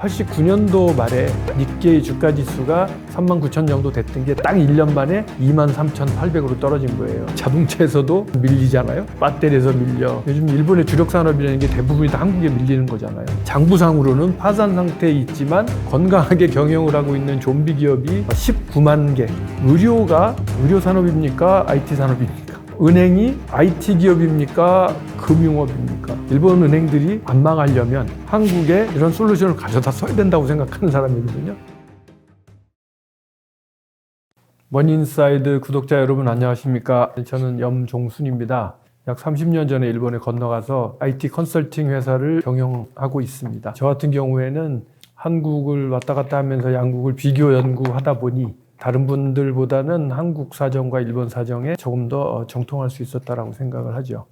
89년도 말에 니케이 주가지수가 39,000 정도 됐던 게 딱 1년 만에 23,800으로 떨어진 거예요. 자동차에서도 밀리잖아요. 배터리에서 밀려. 요즘 일본의 주력 산업이라는 게 대부분이 다 한국에 밀리는 거잖아요. 장부상으로는 파산 상태에 있지만 건강하게 경영을 하고 있는 좀비 기업이 19만 개. 의료가 의료 산업입니까? IT 산업입니까? 은행이 IT 기업입니까? 금융업입니까? 일본 은행들이 안 망하려면 한국에 이런 솔루션을 가져다 써야 된다고 생각하는 사람이거든요. 머니인사이드 구독자 여러분 안녕하십니까? 저는 염종순입니다. 약 30년 전에 일본에 건너가서 IT 컨설팅 회사를 경영하고 있습니다. 저 같은 경우에는 한국을 왔다 갔다 하면서 양국을 비교 연구하다 보니 다른 분들보다는 한국 사정과 일본 사정에 조금 더 정통할 수 있었다라고 생각을 하죠.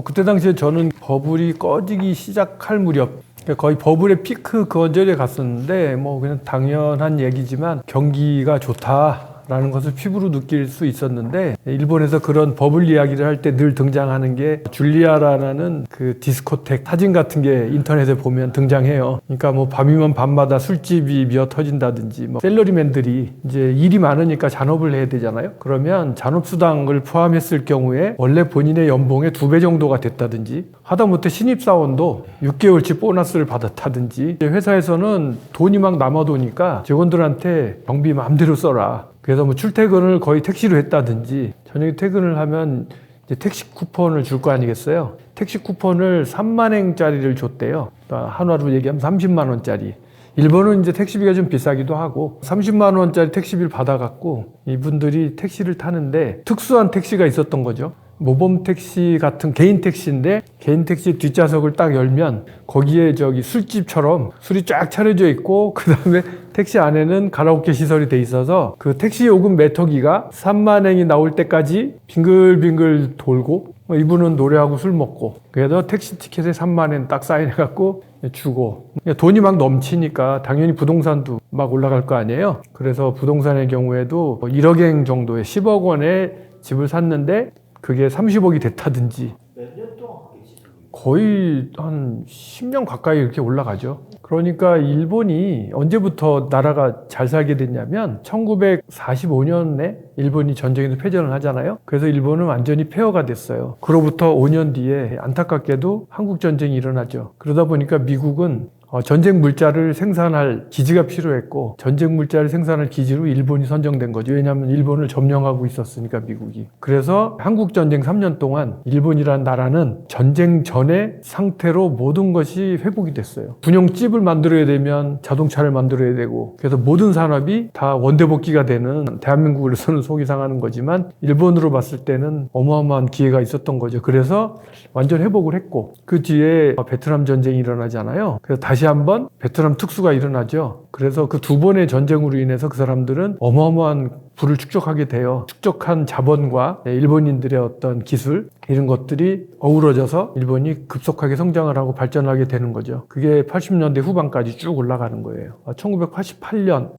그때 당시에 저는 버블이 꺼지기 시작할 무렵, 거의 버블의 피크 그 언저리에 갔었는데 그냥 당연한 얘기지만 경기가 좋다라는 것을 피부로 느낄 수 있었는데, 일본에서 그런 버블 이야기를 할 때 늘 등장하는 게 줄리아라는 그 디스코텍 사진 같은 게 인터넷에 보면 등장해요. 그러니까 밤이면 밤마다 술집이 미어 터진다든지, 셀러리맨들이 이제 일이 많으니까 잔업을 해야 되잖아요. 그러면 잔업수당을 포함했을 경우에 원래 본인의 연봉의 2배 정도가 됐다든지, 하다못해 신입사원도 6개월치 보너스를 받았다든지, 회사에서는 돈이 막 남아도니까 직원들한테 경비 마음대로 써라. 그래서 출퇴근을 거의 택시로 했다든지, 저녁에 퇴근을 하면 이제 택시 쿠폰을 줄 거 아니겠어요? 택시 쿠폰을 3만엔짜리를 줬대요. 그러니까 한화로 얘기하면 30만 원짜리. 일본은 이제 택시비가 좀 비싸기도 하고 30만 원짜리 택시비를 받아갖고 이분들이 택시를 타는데 특수한 택시가 있었던 거죠. 모범 택시 같은 개인 택시인데, 개인 택시 뒷좌석을 딱 열면 거기에 술집처럼 술이 쫙 차려져 있고, 그 다음에 택시 안에는 가라오케 시설이 돼 있어서 그 택시 요금 매터기가 3만엔이 나올 때까지 빙글빙글 돌고, 이분은 노래하고 술 먹고, 그래서 택시 티켓에 3만엔 딱 사인해갖고 주고, 돈이 막 넘치니까 당연히 부동산도 막 올라갈 거 아니에요. 그래서 부동산의 경우에도 1억엔 정도의 10억 원의 집을 샀는데 그게 30억이 됐다든지, 몇 년 동안 계시죠? 거의 한 10년 가까이 이렇게 올라가죠. 그러니까 일본이 언제부터 나라가 잘 살게 됐냐면 1945년에 일본이 전쟁에서 패전을 하잖아요. 그래서 일본은 완전히 폐허가 됐어요. 그로부터 5년 뒤에 안타깝게도 한국전쟁이 일어나죠. 그러다 보니까 미국은 전쟁 물자를 생산할 기지가 필요했고, 전쟁 물자를 생산할 기지로 일본이 선정된 거죠. 왜냐하면 일본을 점령하고 있었으니까, 미국이. 그래서 한국전쟁 3년 동안 일본이라는 나라는 전쟁 전의 상태로 모든 것이 회복이 됐어요. 군용집을 만들어야 되면 자동차를 만들어야 되고, 그래서 모든 산업이 다 원대복귀가 되는, 대한민국으로서는 속이 상하는 거지만 일본으로 봤을 때는 어마어마한 기회가 있었던 거죠. 그래서 완전 회복을 했고, 그 뒤에 베트남 전쟁이 일어나잖아요. 그래서 다시 한번 베트남 특수가 일어나죠. 그래서 그 2번의 전쟁으로 인해서 그 사람들은 어마어마한 부를 축적하게 돼요. 축적한 자본과 일본인들의 어떤 기술, 이런 것들이 어우러져서 일본이 급속하게 성장을 하고 발전하게 되는 거죠. 그게 80년대 후반까지 쭉 올라가는 거예요. 1988년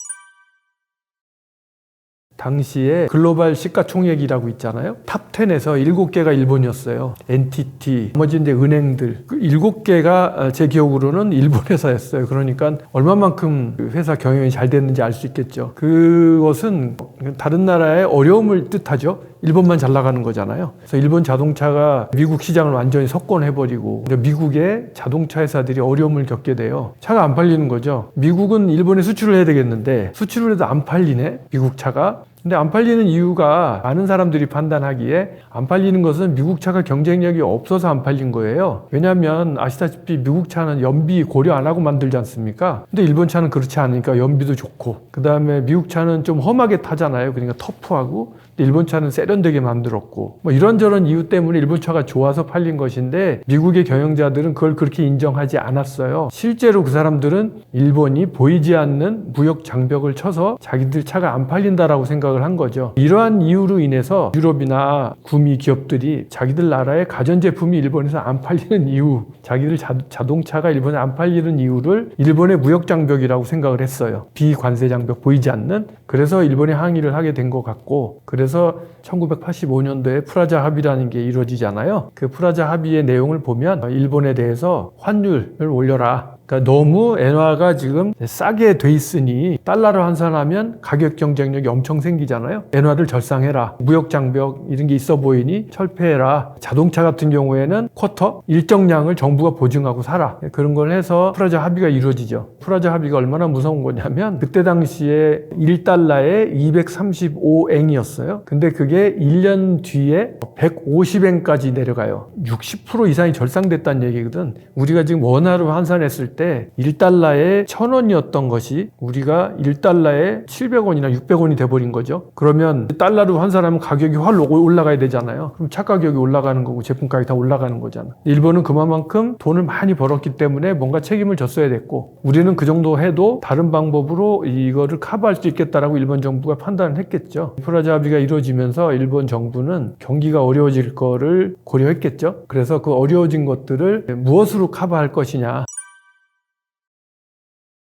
당시에 글로벌 시가총액이라고 있잖아요. 탑10에서 7개가 일본이었어요. NTT, 나머지 이제 은행들. 그 7개가 제 기억으로는 일본 회사였어요. 그러니까 얼마만큼 회사 경영이 잘 됐는지 알 수 있겠죠. 그것은 다른 나라의 어려움을 뜻하죠. 일본만 잘 나가는 거잖아요. 그래서 일본 자동차가 미국 시장을 완전히 석권해버리고, 미국의 자동차 회사들이 어려움을 겪게 돼요. 차가 안 팔리는 거죠. 미국은 일본에 수출을 해야 되겠는데 수출을 해도 안 팔리네, 미국 차가. 근데 안 팔리는 이유가 많은 사람들이 판단하기에 안 팔리는 것은 미국 차가 경쟁력이 없어서 안 팔린 거예요. 왜냐하면 아시다시피 미국 차는 연비 고려 안 하고 만들지 않습니까? 근데 일본 차는 그렇지 않으니까 연비도 좋고, 그 다음에 미국 차는 좀 험하게 타잖아요. 그러니까 터프하고, 일본 차는 세련되게 만들었고, 이런저런 이유 때문에 일본 차가 좋아서 팔린 것인데, 미국의 경영자들은 그걸 그렇게 인정하지 않았어요. 실제로 그 사람들은 일본이 보이지 않는 무역 장벽을 쳐서 자기들 차가 안 팔린다라고 생각을 생각을 한 거죠. 이러한 이유로 인해서 유럽이나 구미 기업들이 자기들 나라의 가전제품이 일본에서 안 팔리는 이유, 자기들 자동차가 일본에 안 팔리는 이유를 일본의 무역장벽이라고 생각을 했어요. 비관세장벽 보이지 않는. 그래서 일본에 항의를 하게 된 것 같고, 그래서 1985년도에 프라자 합의라는 게 이루어지잖아요. 그 프라자 합의의 내용을 보면 일본에 대해서 환율을 올려라. 그러니까 너무 엔화가 지금 싸게 돼 있으니 달러로 환산하면 가격 경쟁력이 엄청 생기잖아요. 엔화를 절상해라. 무역 장벽 이런 게 있어 보이니 철폐해라. 자동차 같은 경우에는 쿼터 일정량을 정부가 보증하고 사라. 그런 걸 해서 프라자 합의가 이루어지죠. 프라자 합의가 얼마나 무서운 거냐면 그때 당시에 1달러에 235엔이었어요. 근데 그게 1년 뒤에 150엔까지 내려가요. 60% 이상이 절상됐다는 얘기거든. 우리가 지금 원화로 환산했을 때 1달러에 1,000원이었던 것이 우리가 1달러에 700원이나 600원이 돼버린 거죠. 그러면 달러로 환산하면 가격이 확 올라가야 되잖아요. 그럼 차 가격이 올라가는 거고 제품 가격이 다 올라가는 거잖아. 일본은 그만큼 돈을 많이 벌었기 때문에 뭔가 책임을 졌어야 됐고 우리는 그 정도 해도 다른 방법으로 이거를 커버할 수 있겠다라고 일본 정부가 판단을 했겠죠. 프라자 합의가 이루어지면서 일본 정부는 경기가 어려워질 거를 고려했겠죠. 그래서 그 어려워진 것들을 무엇으로 커버할 것이냐.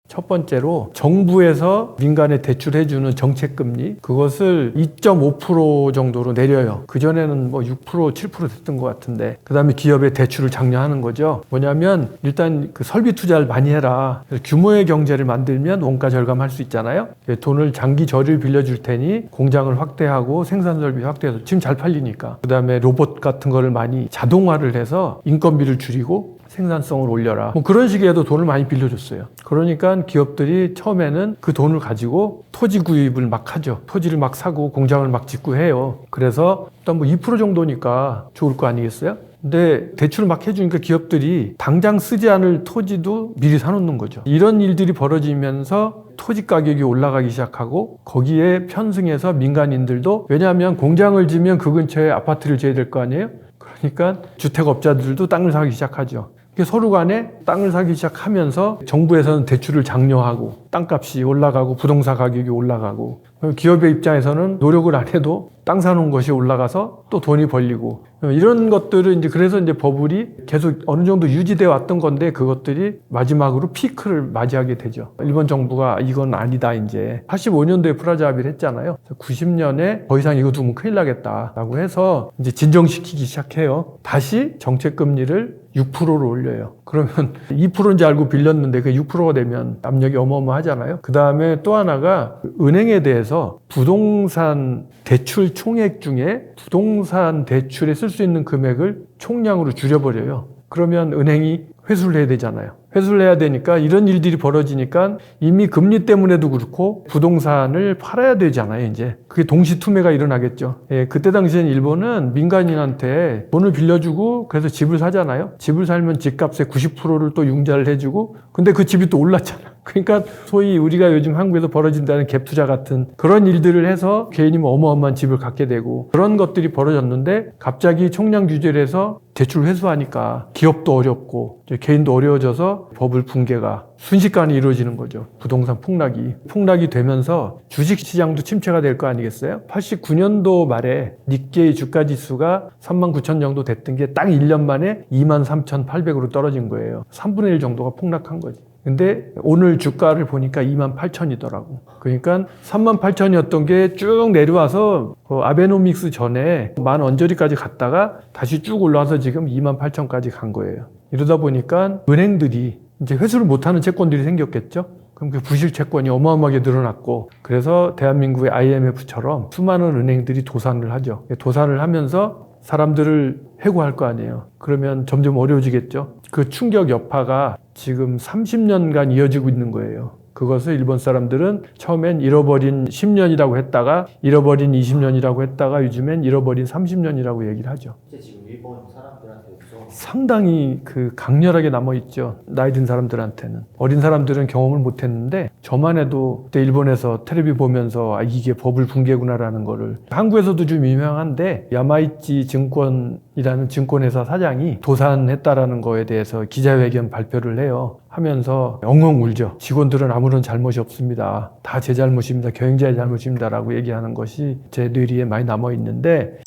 첫 번째로 정부에서 민간에 대출해주는 정책금리 그것을 2.5% 정도로 내려요. 그전에는 뭐 6%, 7% 됐던 것 같은데 그 다음에 기업에 대출을 장려하는 거죠. 뭐냐면 일단 그 설비 투자를 많이 해라. 규모의 경제를 만들면 원가 절감할 수 있잖아요. 돈을 장기 저리를 빌려줄 테니 공장을 확대하고 생산 설비 확대해서 지금 잘 팔리니까 그 다음에 로봇 같은 거를 많이 자동화를 해서 인건비를 줄이고 생산성을 올려라. 뭐 그런 식으로 돈을 많이 빌려줬어요. 그러니까 기업들이 처음에는 그 돈을 가지고 토지 구입을 막 하죠. 토지를 막 사고 공장을 막 짓고 해요. 그래서 일단 뭐 2% 정도니까 좋을 거 아니겠어요? 근데 대출을 막 해주니까 기업들이 당장 쓰지 않을 토지도 미리 사놓는 거죠. 이런 일들이 벌어지면서 토지 가격이 올라가기 시작하고 거기에 편승해서 민간인들도 왜냐하면 공장을 지면 그 근처에 아파트를 지어야 될 거 아니에요? 그러니까 주택업자들도 땅을 사기 시작하죠. 서로 간에 땅을 사기 시작하면서 정부에서는 대출을 장려하고 땅값이 올라가고 부동산 가격이 올라가고 기업의 입장에서는 노력을 안 해도 땅 사놓은 것이 올라가서 또 돈이 벌리고 이런 것들은 이제 그래서 이제 버블이 계속 어느 정도 유지되어 왔던 건데 그것들이 마지막으로 피크를 맞이하게 되죠. 일본 정부가 이건 아니다 이제 85년도에 프라자 합의를 했잖아요. 90년에 더 이상 이거 두면 큰일 나겠다라고 해서 이제 진정시키기 시작해요. 다시 정책 금리를 6%로 올려요. 그러면 2%인지 알고 빌렸는데 그 6%가 되면 압력이 어마어마하잖아요. 그 다음에 또 하나가 은행에 대해서 부동산 대출 총액 중에 부동산 대출에 쓸 수 있는 금액을 총량으로 줄여버려요. 그러면 은행이 회수를 해야 되잖아요. 회수를 해야 되니까 이런 일들이 벌어지니까 이미 금리 때문에도 그렇고 부동산을 팔아야 되잖아요, 이제. 그게 동시투매가 일어나겠죠. 예, 그때 당시엔 일본은 민간인한테 돈을 빌려주고 그래서 집을 사잖아요. 집을 살면 집값의 90%를 또 융자를 해주고 근데 그 집이 또 올랐잖아. 그러니까 소위 우리가 요즘 한국에서 벌어진다는 갭 투자 같은 그런 일들을 해서 개인이 뭐 어마어마한 집을 갖게 되고 그런 것들이 벌어졌는데 갑자기 총량 규제를 해서 대출 회수하니까 기업도 어렵고 개인도 어려워져서 버블 붕괴가 순식간에 이루어지는 거죠. 부동산 폭락이 되면서 주식시장도 침체가 될 거 아니겠어요? 89년도 말에 니케이 주가지수가 39,000 정도 됐던 게 딱 1년 만에 23,800으로 떨어진 거예요. 3분의 1 정도가 폭락한 거지. 근데 오늘 주가를 보니까 28,000이더라고. 그러니까 38,000이었던 게 쭉 내려와서 아베노믹스 전에 만 언저리까지 갔다가 다시 쭉 올라와서 지금 28,000까지 간 거예요. 이러다 보니까 은행들이 이제 회수를 못하는 채권들이 생겼겠죠. 그럼 그 부실 채권이 어마어마하게 늘어났고 그래서 대한민국의 IMF처럼 수많은 은행들이 도산을 하죠. 도산을 하면서 사람들을 해고할 거 아니에요. 그러면 점점 어려워지겠죠. 그 충격 여파가 지금 30년간 이어지고 있는 거예요. 그것을 일본 사람들은 처음엔 잃어버린 10년이라고 했다가 잃어버린 20년이라고 했다가 요즘엔 잃어버린 30년이라고 얘기를 하죠. 지금 일본 사람들한테 상당히 강렬하게 남아있죠. 나이 든 사람들한테는. 어린 사람들은 경험을 못했는데 저만 해도 그때 일본에서 텔레비 보면서 이게 버블 붕괴구나라는 거를, 한국에서도 좀 유명한데 야마이치 증권이라는 증권회사 사장이 도산했다라는 거에 대해서 기자회견 발표를 해요. 하면서 엉엉 울죠. 직원들은 아무런 잘못이 없습니다. 다 제 잘못입니다. 경영자의 잘못입니다. 라고 얘기하는 것이 제 뇌리에 많이 남아있는데,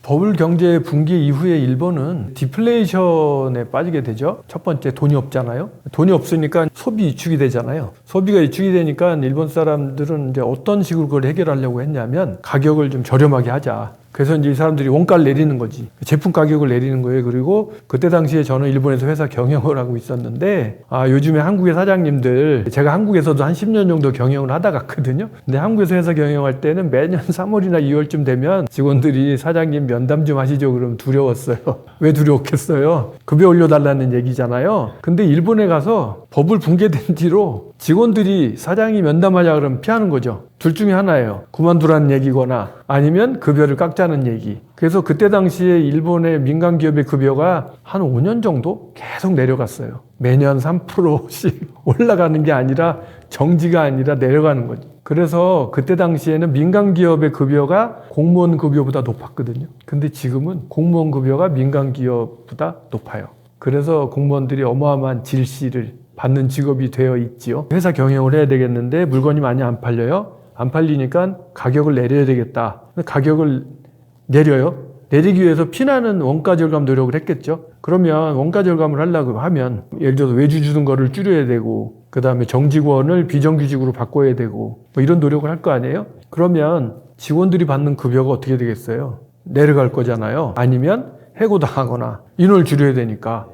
버블 경제 붕괴 이후에 일본은 디플레이션에 빠지게 되죠. 첫 번째, 돈이 없잖아요. 돈이 없으니까 소비 위축이 되잖아요. 소비가 위축이 되니까 일본 사람들은 이제 어떤 식으로 그걸 해결하려고 했냐면 가격을 좀 저렴하게 하자. 그래서 이제 이 사람들이 원가를 내리는 거지. 제품 가격을 내리는 거예요. 그리고 그때 당시에 저는 일본에서 회사 경영을 하고 있었는데, 요즘에 한국의 사장님들, 제가 한국에서도 한 10년 정도 경영을 하다 갔거든요. 근데 한국에서 회사 경영할 때는 매년 3월이나 2월쯤 되면 직원들이 사장님 면담 좀 하시죠. 그러면 두려웠어요. 왜 두려웠겠어요? 급여 올려달라는 얘기잖아요. 근데 일본에 가서 버블 붕괴된 뒤로 직원들이 사장이 면담하자 그러면 피하는 거죠. 둘 중에 하나예요. 그만두라는 얘기거나 아니면 급여를 깎자는 얘기. 그래서 그때 당시에 일본의 민간 기업의 급여가 한 5년 정도 계속 내려갔어요. 매년 3%씩 올라가는 게 아니라, 정지가 아니라 내려가는 거죠. 그래서 그때 당시에는 민간 기업의 급여가 공무원 급여보다 높았거든요. 근데 지금은 공무원 급여가 민간 기업보다 높아요. 그래서 공무원들이 어마어마한 질시를 받는 직업이 되어 있지요. 회사 경영을 해야 되겠는데 물건이 많이 안 팔려요. 안 팔리니까 가격을 내려야 되겠다. 가격을 내려요. 내리기 위해서 피나는 원가 절감 노력을 했겠죠. 그러면 원가 절감을 하려고 하면 예를 들어서 외주 주는 거를 줄여야 되고, 그 다음에 정직원을 비정규직으로 바꿔야 되고, 뭐 이런 노력을 할 거 아니에요. 그러면 직원들이 받는 급여가 어떻게 되겠어요? 내려갈 거잖아요. 아니면 해고당하거나 인원을 줄여야 되니까.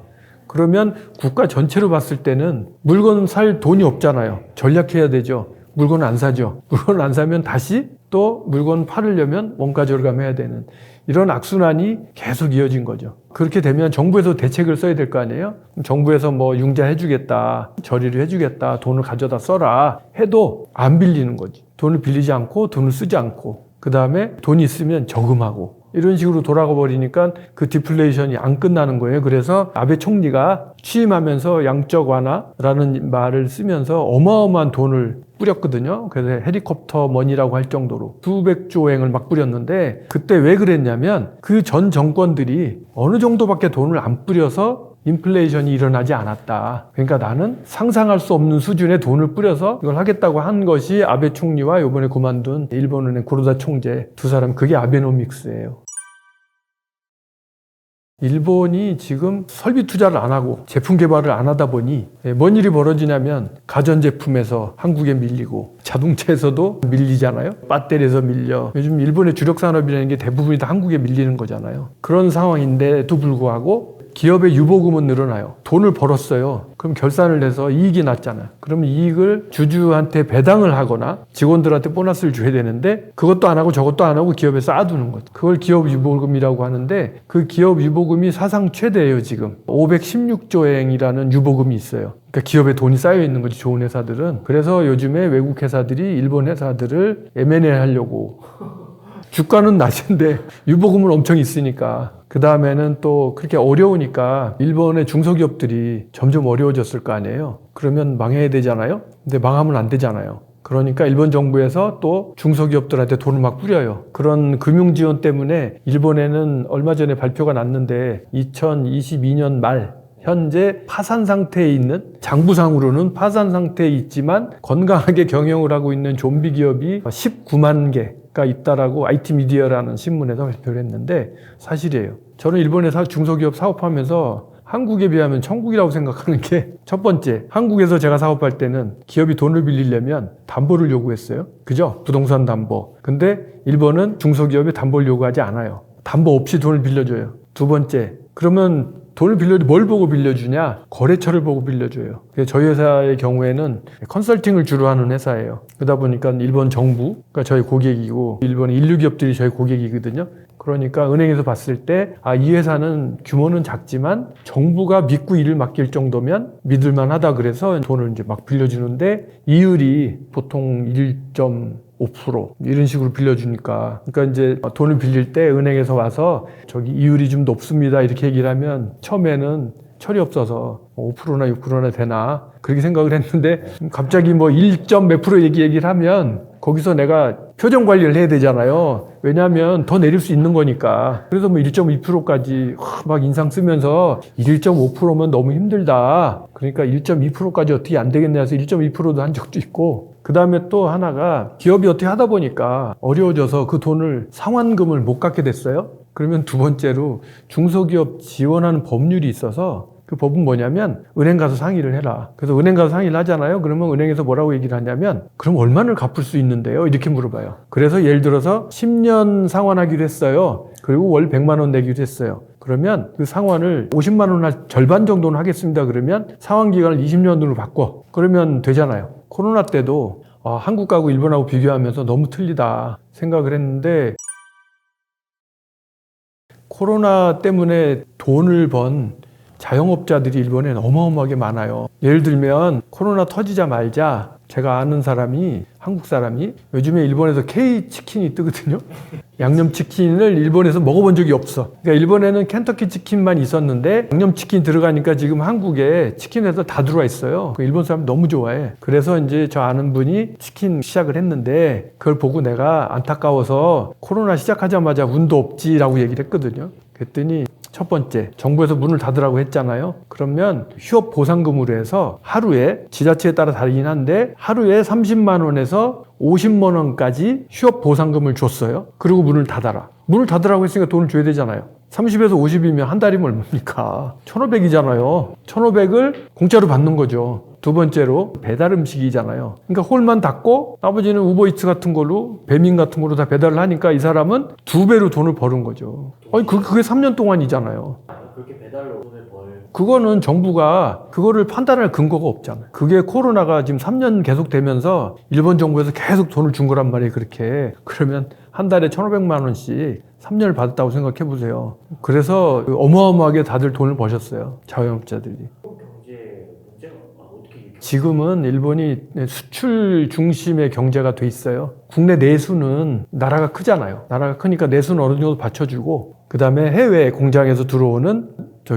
그러면 국가 전체로 봤을 때는 물건 살 돈이 없잖아요. 전략해야 되죠. 물건 안 사죠. 물건 안 사면 다시 또 물건 팔으려면 원가 절감해야 되는, 이런 악순환이 계속 이어진 거죠. 그렇게 되면 정부에서 대책을 써야 될 거 아니에요? 정부에서 뭐 융자해 주겠다, 저리를 해 주겠다, 돈을 가져다 써라 해도 안 빌리는 거지. 돈을 빌리지 않고 돈을 쓰지 않고, 그 다음에 돈이 있으면 저금하고, 이런 식으로 돌아가 버리니까 그 디플레이션이 안 끝나는 거예요. 그래서 아베 총리가 취임하면서 양적 완화라는 말을 쓰면서 어마어마한 돈을 뿌렸거든요. 그래서 헬리콥터 머니라고 할 정도로 수백조 엔을 막 뿌렸는데, 그때 왜 그랬냐면 그 전 정권들이 어느 정도밖에 돈을 안 뿌려서 인플레이션이 일어나지 않았다. 그러니까 나는 상상할 수 없는 수준의 돈을 뿌려서 이걸 하겠다고 한 것이 아베 총리와 이번에 그만둔 일본은행 구로다 총재 두 사람, 그게 아베노믹스예요. 일본이 지금 설비 투자를 안 하고 제품 개발을 안 하다 보니 뭔 일이 벌어지냐면 가전제품에서 한국에 밀리고, 자동차에서도 밀리잖아요. 배터리에서 밀려. 요즘 일본의 주력 산업이라는 게 대부분이 다 한국에 밀리는 거잖아요. 그런 상황인데도 불구하고 기업의 유보금은 늘어나요. 돈을 벌었어요. 그럼 결산을 내서 이익이 났잖아요. 그러면 이익을 주주한테 배당을 하거나 직원들한테 보너스를 줘야 되는데 그것도 안 하고 저것도 안 하고 기업에 쌓아두는 거죠. 그걸 기업 유보금이라고 하는데, 그 기업 유보금이 사상 최대예요. 지금 516조 엔이라는 유보금이 있어요. 그러니까 기업에 돈이 쌓여 있는 거지, 좋은 회사들은. 그래서 요즘에 외국 회사들이 일본 회사들을 M&A 하려고, 주가는 낮은데 유보금은 엄청 있으니까, 그 다음에는 또 그렇게 어려우니까 일본의 중소기업들이 점점 어려워졌을 거 아니에요. 그러면 망해야 되잖아요. 근데 망하면 안 되잖아요. 그러니까 일본 정부에서 또 중소기업들한테 돈을 막 뿌려요. 그런 금융 지원 때문에 일본에는 얼마 전에 발표가 났는데 2022년 말 현재 파산 상태에 있는, 장부상으로는 파산 상태에 있지만 건강하게 경영을 하고 있는 좀비 기업이 19만 개가 있다라고 IT 미디어라는 신문에서 발표를 했는데 사실이에요. 저는 일본에서 중소기업 사업하면서 한국에 비하면 천국이라고 생각하는 게, 첫 번째, 한국에서 제가 사업할 때는 기업이 돈을 빌리려면 담보를 요구했어요. 그죠? 부동산 담보. 근데 일본은 중소기업이 담보를 요구하지 않아요. 담보 없이 돈을 빌려줘요. 두 번째, 그러면 돈을 빌려도 뭘 보고 빌려주냐? 거래처를 보고 빌려줘요. 저희 회사의 경우에는 컨설팅을 주로 하는 회사예요. 그러다 보니까 일본 정부가 저희 고객이고 일본의 인류기업들이 저희 고객이거든요. 그러니까 은행에서 봤을 때 이 회사는 규모는 작지만 정부가 믿고 일을 맡길 정도면 믿을만 하다, 그래서 돈을 이제 막 빌려주는데 이율이 보통 1.5 5% 이런 식으로 빌려주니까, 그러니까 이제 돈을 빌릴 때 은행에서 와서 저기 이율이 좀 높습니다 이렇게 얘기를 하면 처음에는 철이 없어서 5%나 6%나 되나 그렇게 생각을 했는데, 갑자기 뭐 1점 몇 프로 얘기를 하면 거기서 내가 표정 관리를 해야 되잖아요. 왜냐하면 더 내릴 수 있는 거니까. 그래서 뭐 1.2%까지 막 인상 쓰면서 1.5%면 너무 힘들다. 그러니까 1.2%까지 어떻게 안 되겠냐 해서 1.2%도 한 적도 있고, 그 다음에 또 하나가 기업이 어떻게 하다 보니까 어려워져서 그 돈을 상환금을 못 갚게 됐어요. 그러면 두 번째로 중소기업 지원하는 법률이 있어서, 그 법은 뭐냐면 은행 가서 상의를 해라. 그래서 은행 가서 상의를 하잖아요. 그러면 은행에서 뭐라고 얘기를 하냐면, 그럼 얼마를 갚을 수 있는데요? 이렇게 물어봐요. 그래서 예를 들어서 10년 상환하기로 했어요. 그리고 월 100만 원 내기로 했어요. 그러면 그 상환을 50만 원 절반 정도는 하겠습니다. 그러면 상환 기간을 20년으로 바꿔. 그러면 되잖아요. 코로나 때도 한국하고 일본하고 비교하면서 너무 틀리다 생각을 했는데, 코로나 때문에 돈을 번 자영업자들이 일본에 어마어마하게 많아요. 예를 들면 코로나 터지자마자 제가 아는 사람이, 한국 사람이 요즘에 일본에서 K치킨이 뜨거든요. 양념치킨을 일본에서 먹어본 적이 없어. 그러니까 일본에는 켄터키 치킨만 있었는데 양념치킨 들어가니까 지금 한국에 치킨 회사 다 들어와 있어요. 일본 사람 너무 좋아해. 그래서 이제 저 아는 분이 치킨 시작을 했는데, 그걸 보고 내가 안타까워서 코로나 시작하자마자 운도 없지라고 얘기를 했거든요. 그랬더니 첫 번째, 정부에서 문을 닫으라고 했잖아요. 그러면 휴업 보상금으로 해서 하루에, 지자체에 따라 다르긴 한데 하루에 30만 원에서 50만 원까지 휴업 보상금을 줬어요. 그리고 문을 닫아라. 문을 닫으라고 했으니까 돈을 줘야 되잖아요. 30에서 50이면 한 달이면 얼마입니까? 1,500이잖아요. 1,500을 공짜로 받는 거죠. 두 번째로 배달 음식이잖아요. 그러니까 홀만 닫고 나머지는 우버이츠 같은 걸로, 배민 같은 걸로 다 배달을 하니까 이 사람은 2배로 돈을 버는 거죠. 아니 그게 3년 동안이잖아요. 그렇게 배달로 돈을 그거는 정부가 그거를 판단할 근거가 없잖아요. 그게 코로나가 지금 3년 계속 되면서 일본 정부에서 계속 돈을 준 거란 말이에요. 그렇게. 그러면 한 달에 1,500만 원씩 3년을 받았다고 생각해 보세요. 그래서 어마어마하게 다들 돈을 버셨어요. 자영업자들이. 경제 문제가 어떻게 이렇게 지금은 일본이 수출 중심의 경제가 돼 있어요. 국내 내수는 나라가 크잖아요. 나라가 크니까 내수는 어느 정도 받쳐주고, 그 다음에 해외 공장에서 들어오는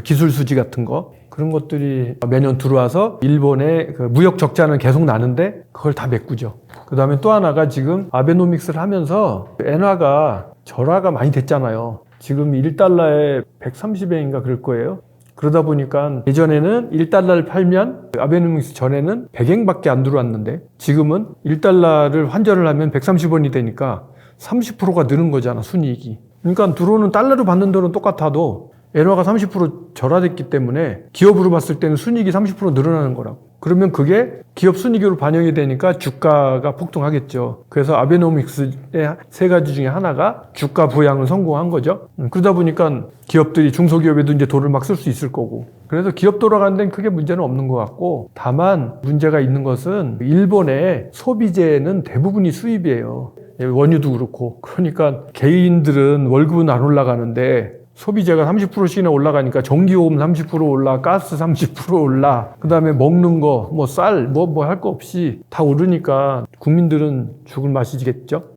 기술 수지 같은 거, 그런 것들이 매년 들어와서 일본의 그 무역 적자는 계속 나는데 그걸 다 메꾸죠. 그 다음에 또 하나가 지금 아베노믹스를 하면서 엔화가 절하가 많이 됐잖아요. 지금 1달러에 130엔인가 그럴 거예요. 그러다 보니까 예전에는 1달러를 팔면, 아베노믹스 전에는 100엔밖에 안 들어왔는데 지금은 1달러를 환전을 하면 130원이 되니까 30%가 느는 거잖아, 순이익이. 그러니까 들어오는 달러로 받는 돈은 똑같아도 엔화가 30% 절하됐기 때문에 기업으로 봤을 때는 순이익이 30% 늘어나는 거라고. 그러면 그게 기업 순이익으로 반영이 되니까 주가가 폭등하겠죠. 그래서 아베노믹스의 세 가지 중에 하나가 주가 부양을 성공한 거죠. 그러다 보니까 기업들이, 중소기업에도 이제 돈을 막 쓸 수 있을 거고. 그래서 기업 돌아가는 데는 크게 문제는 없는 것 같고, 다만 문제가 있는 것은 일본의 소비재는 대부분이 수입이에요. 원유도 그렇고. 그러니까 개인들은 월급은 안 올라가는데 소비재가 30%씩이나 올라가니까 전기요금 30% 올라, 가스 30% 올라, 그 다음에 먹는 거, 뭐 쌀, 뭐 할 거 없이 다 오르니까 국민들은 죽을 맛이겠죠.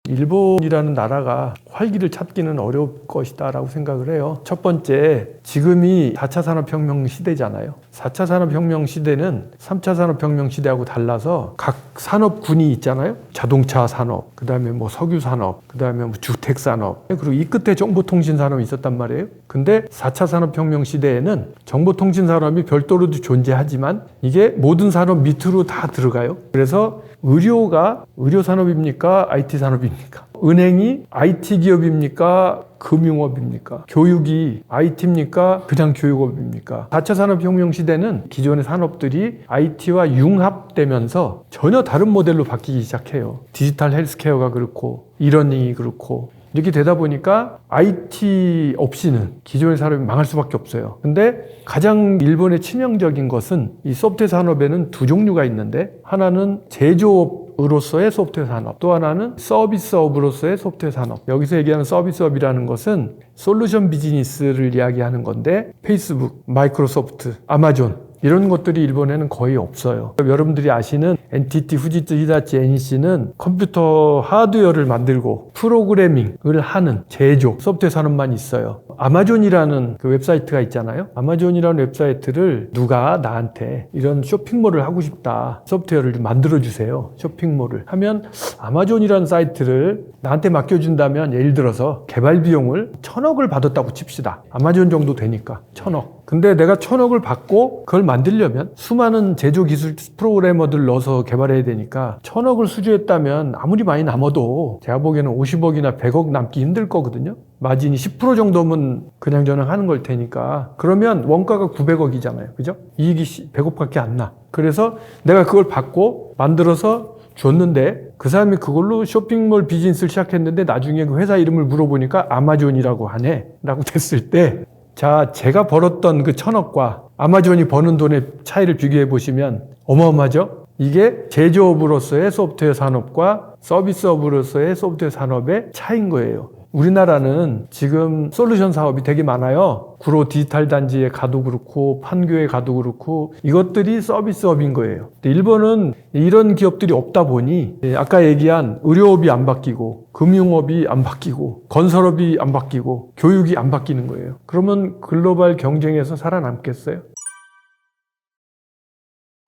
일본이라는 나라가 활기를 찾기는 어려울 것이다 라고 생각을 해요. 첫 번째, 지금이 4차 산업혁명 시대잖아요. 4차 산업혁명 시대는 3차 산업혁명 시대하고 달라서 각 산업군이 있잖아요. 자동차 산업, 그 다음에 뭐 석유 산업, 그 다음에 뭐 주택 산업, 그리고 이 끝에 정보통신 산업이 있었단 말이에요. 근데 4차 산업혁명 시대에는 정보통신 산업이 별도로도 존재하지만 이게 모든 산업 밑으로 다 들어가요. 그래서 의료가 의료 산업입니까? IT 산업입니까? 은행이 IT 기업입니까? 금융업입니까? 교육이 IT입니까? 그냥 교육업입니까? 4차 산업혁명 시대는 기존의 산업들이 IT와 융합되면서 전혀 다른 모델로 바뀌기 시작해요. 디지털 헬스케어가 그렇고, 이러닝이 그렇고, 이렇게 되다 보니까 IT 없이는 기존의 산업이 망할 수밖에 없어요. 근데 가장 일본의 치명적인 것은 이 소프트웨어 산업에는 두 종류가 있는데, 하나는 제조업으로서의 소프트웨어 산업, 또 하나는 서비스업으로서의 소프트웨어 산업. 여기서 얘기하는 서비스업이라는 것은 솔루션 비즈니스를 이야기하는 건데, 페이스북, 마이크로소프트, 아마존, 이런 것들이 일본에는 거의 없어요. 여러분들이 아시는 NTT, 후지츠, 히다치, NEC는 컴퓨터 하드웨어를 만들고 프로그래밍을 하는 제조, 소프트웨어 산업만 있어요. 아마존이라는 그 웹사이트가 있잖아요. 아마존이라는 웹사이트를 누가 나한테 이런 쇼핑몰을 하고 싶다, 소프트웨어를 좀 만들어주세요, 쇼핑몰을 하면 아마존이라는 사이트를 나한테 맡겨준다면, 예를 들어서 개발 비용을 1,000억을 받았다고 칩시다. 아마존 정도 되니까 1,000억. 근데 내가 1,000억을 받고 그걸 만들려면 수많은 제조 기술 프로그래머들 넣어서 개발해야 되니까 1,000억을 수주했다면 아무리 많이 남아도 제가 보기에는 50억이나 100억 남기 힘들 거거든요. 마진이 10% 정도면 그냥저냥 하는 걸 테니까. 그러면 원가가 900억이잖아요. 그죠? 이익이 100억밖에 안 나. 그래서 내가 그걸 받고 만들어서 줬는데 그 사람이 그걸로 쇼핑몰 비즈니스를 시작했는데 나중에 그 회사 이름을 물어보니까 아마존이라고 하네 라고 됐을 때, 자, 제가 벌었던 그 1,000억과 아마존이 버는 돈의 차이를 비교해 보시면 어마어마하죠? 이게 제조업으로서의 소프트웨어 산업과 서비스업으로서의 소프트웨어 산업의 차이인 거예요. 우리나라는 지금 솔루션 사업이 되게 많아요. 구로 디지털 단지에 가도 그렇고 판교에 가도 그렇고 이것들이 서비스업인 거예요. 근데 일본은 이런 기업들이 없다 보니 아까 얘기한 의료업이 안 바뀌고 금융업이 안 바뀌고 건설업이 안 바뀌고 교육이 안 바뀌는 거예요. 그러면 글로벌 경쟁에서 살아남겠어요?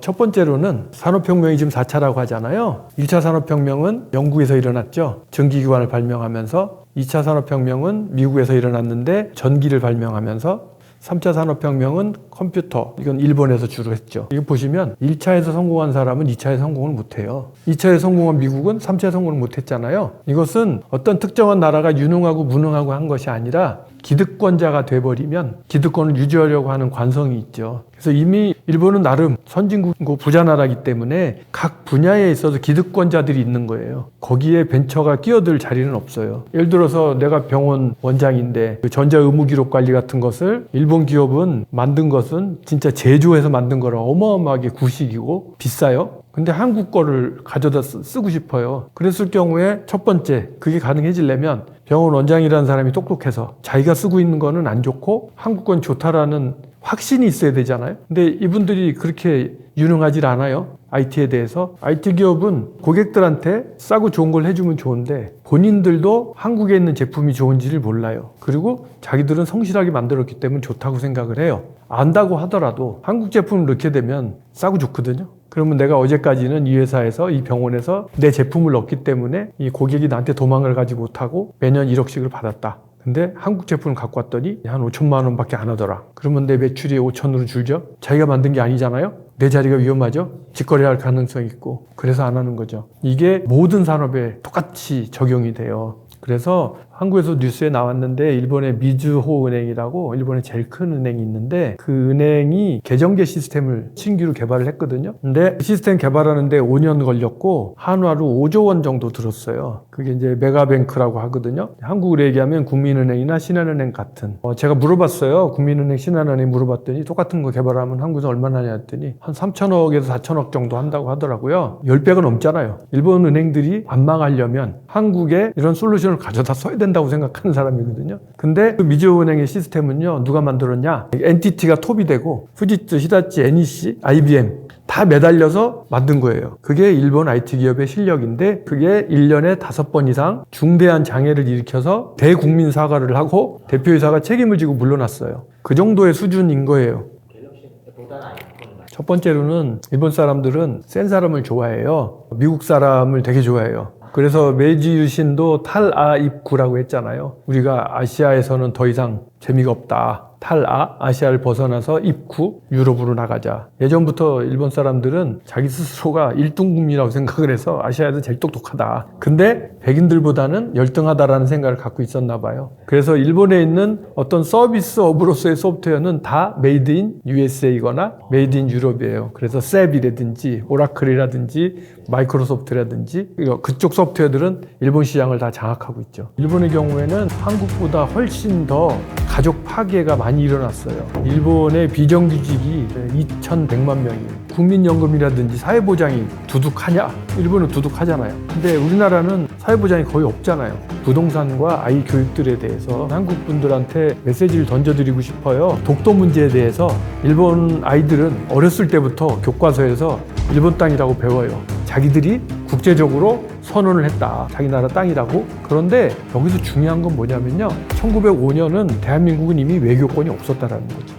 첫 번째로는 산업혁명이 지금 4차라고 하잖아요. 1차 산업혁명은 영국에서 일어났죠. 전기기관을 발명하면서. 2차 산업혁명은 미국에서 일어났는데 전기를 발명하면서. 3차 산업혁명은 컴퓨터, 이건 일본에서 주로 했죠. 이거 보시면 1차에서 성공한 사람은 2차에 성공을 못해요. 2차에 성공한 미국은 3차에 성공을 못했잖아요. 이것은 어떤 특정한 나라가 유능하고 무능하고 한 것이 아니라 기득권자가 돼버리면 기득권을 유지하려고 하는 관성이 있죠. 그래서 이미 일본은 나름 선진국이고 부자 나라이기 때문에 각 분야에 있어서 기득권자들이 있는 거예요. 거기에 벤처가 끼어들 자리는 없어요. 예를 들어서 내가 병원 원장인데 그 전자의무기록 관리 같은 것을 일본 기업은 만든 것은 진짜 제조해서 만든 거라 어마어마하게 구식이고 비싸요. 근데 한국 거를 가져다 쓰고 싶어요. 그랬을 경우에 첫 번째, 그게 가능해지려면 병원 원장이라는 사람이 똑똑해서 자기가 쓰고 있는 거는 안 좋고 한국 건 좋다라는 확신이 있어야 되잖아요. 근데 이분들이 그렇게 유능하지 않아요. IT에 대해서. IT 기업은 고객들한테 싸고 좋은 걸 해주면 좋은데 본인들도 한국에 있는 제품이 좋은지를 몰라요. 그리고 자기들은 성실하게 만들었기 때문에 좋다고 생각을 해요. 안다고 하더라도 한국 제품을 넣게 되면 싸고 좋거든요. 그러면 내가 어제까지는 이 회사에서, 이 병원에서 내 제품을 넣기 때문에 이 고객이 나한테 도망을 가지 못하고 매년 1억씩을 받았다. 근데 한국 제품을 갖고 왔더니 한 5천만 원밖에 안 하더라. 그러면 내 매출이 5천으로 줄죠? 자기가 만든 게 아니잖아요? 내 자리가 위험하죠? 직거래할 가능성이 있고. 그래서 안 하는 거죠. 이게 모든 산업에 똑같이 적용이 돼요. 그래서 한국에서 뉴스에 나왔는데 일본의 미즈호 은행이라고 일본의 제일 큰 은행이 있는데 그 은행이 계정계 시스템을 신규로 개발을 했거든요. 근데 시스템 개발하는데 5년 걸렸고 한화로 5조 원 정도 들었어요. 그게 이제 메가뱅크라고 하거든요. 한국으로 얘기하면 국민은행이나 신한은행 같은. 제가 물어봤어요. 국민은행, 신한은행 물어봤더니 똑같은 거 개발하면 한국에서 얼마나 하냐 했더니 한 3천억에서 4천억 정도 한다고 하더라고요. 10배가 넘잖아요. 일본 은행들이 안 망하려면 한국에 이런 솔루션을 가져다 써야 된다고 생각하는 사람이거든요. 근데 그 미즈호은행의 시스템은요, 누가 만들었냐? NTT가 톱이 되고 후지츠, 히다치, NEC, IBM 다 매달려서 만든 거예요. 그게 일본 IT 기업의 실력인데 그게 1년에 5번 이상 중대한 장애를 일으켜서 대국민 사과를 하고 대표이사가 책임을 지고 물러났어요. 그 정도의 수준인 거예요. 첫 번째로는 일본 사람들은 센 사람을 좋아해요. 미국 사람을 되게 좋아해요. 그래서 메이지 유신도 탈아 입구라고 했잖아요. 우리가 아시아에서는 더 이상 재미가 없다. 탈아, 아시아를 벗어나서 입구, 유럽으로 나가자. 예전부터 일본 사람들은 자기 스스로가 1등국민이라고 생각을 해서 아시아에서 제일 똑똑하다. 근데 백인들보다는 열등하다라는 생각을 갖고 있었나 봐요. 그래서 일본에 있는 어떤 서비스업으로서의 소프트웨어는 다 메이드 인 USA이거나 메이드 인 유럽이에요. 그래서 셉이라든지 오라클이라든지 마이크로소프트라든지 그쪽 소프트웨어들은 일본 시장을 다 장악하고 있죠. 일본의 경우에는 한국보다 훨씬 더 가족 파괴가 많이 일어났어요. 일본의 비정규직이 2,100만 명이에요. 국민연금이라든지 사회보장이 두둑하냐? 일본은 두둑하잖아요. 근데 우리나라는 사회보장이 거의 없잖아요. 부동산과 아이 교육들에 대해서 한국 분들한테 메시지를 던져드리고 싶어요. 독도 문제에 대해서 일본 아이들은 어렸을 때부터 교과서에서 일본 땅이라고 배워요. 자기들이 국제적으로 선언을 했다. 자기 나라 땅이라고. 그런데 여기서 중요한 건 뭐냐면요. 1905년은 대한민국은 이미 외교권이 없었다라는 거죠.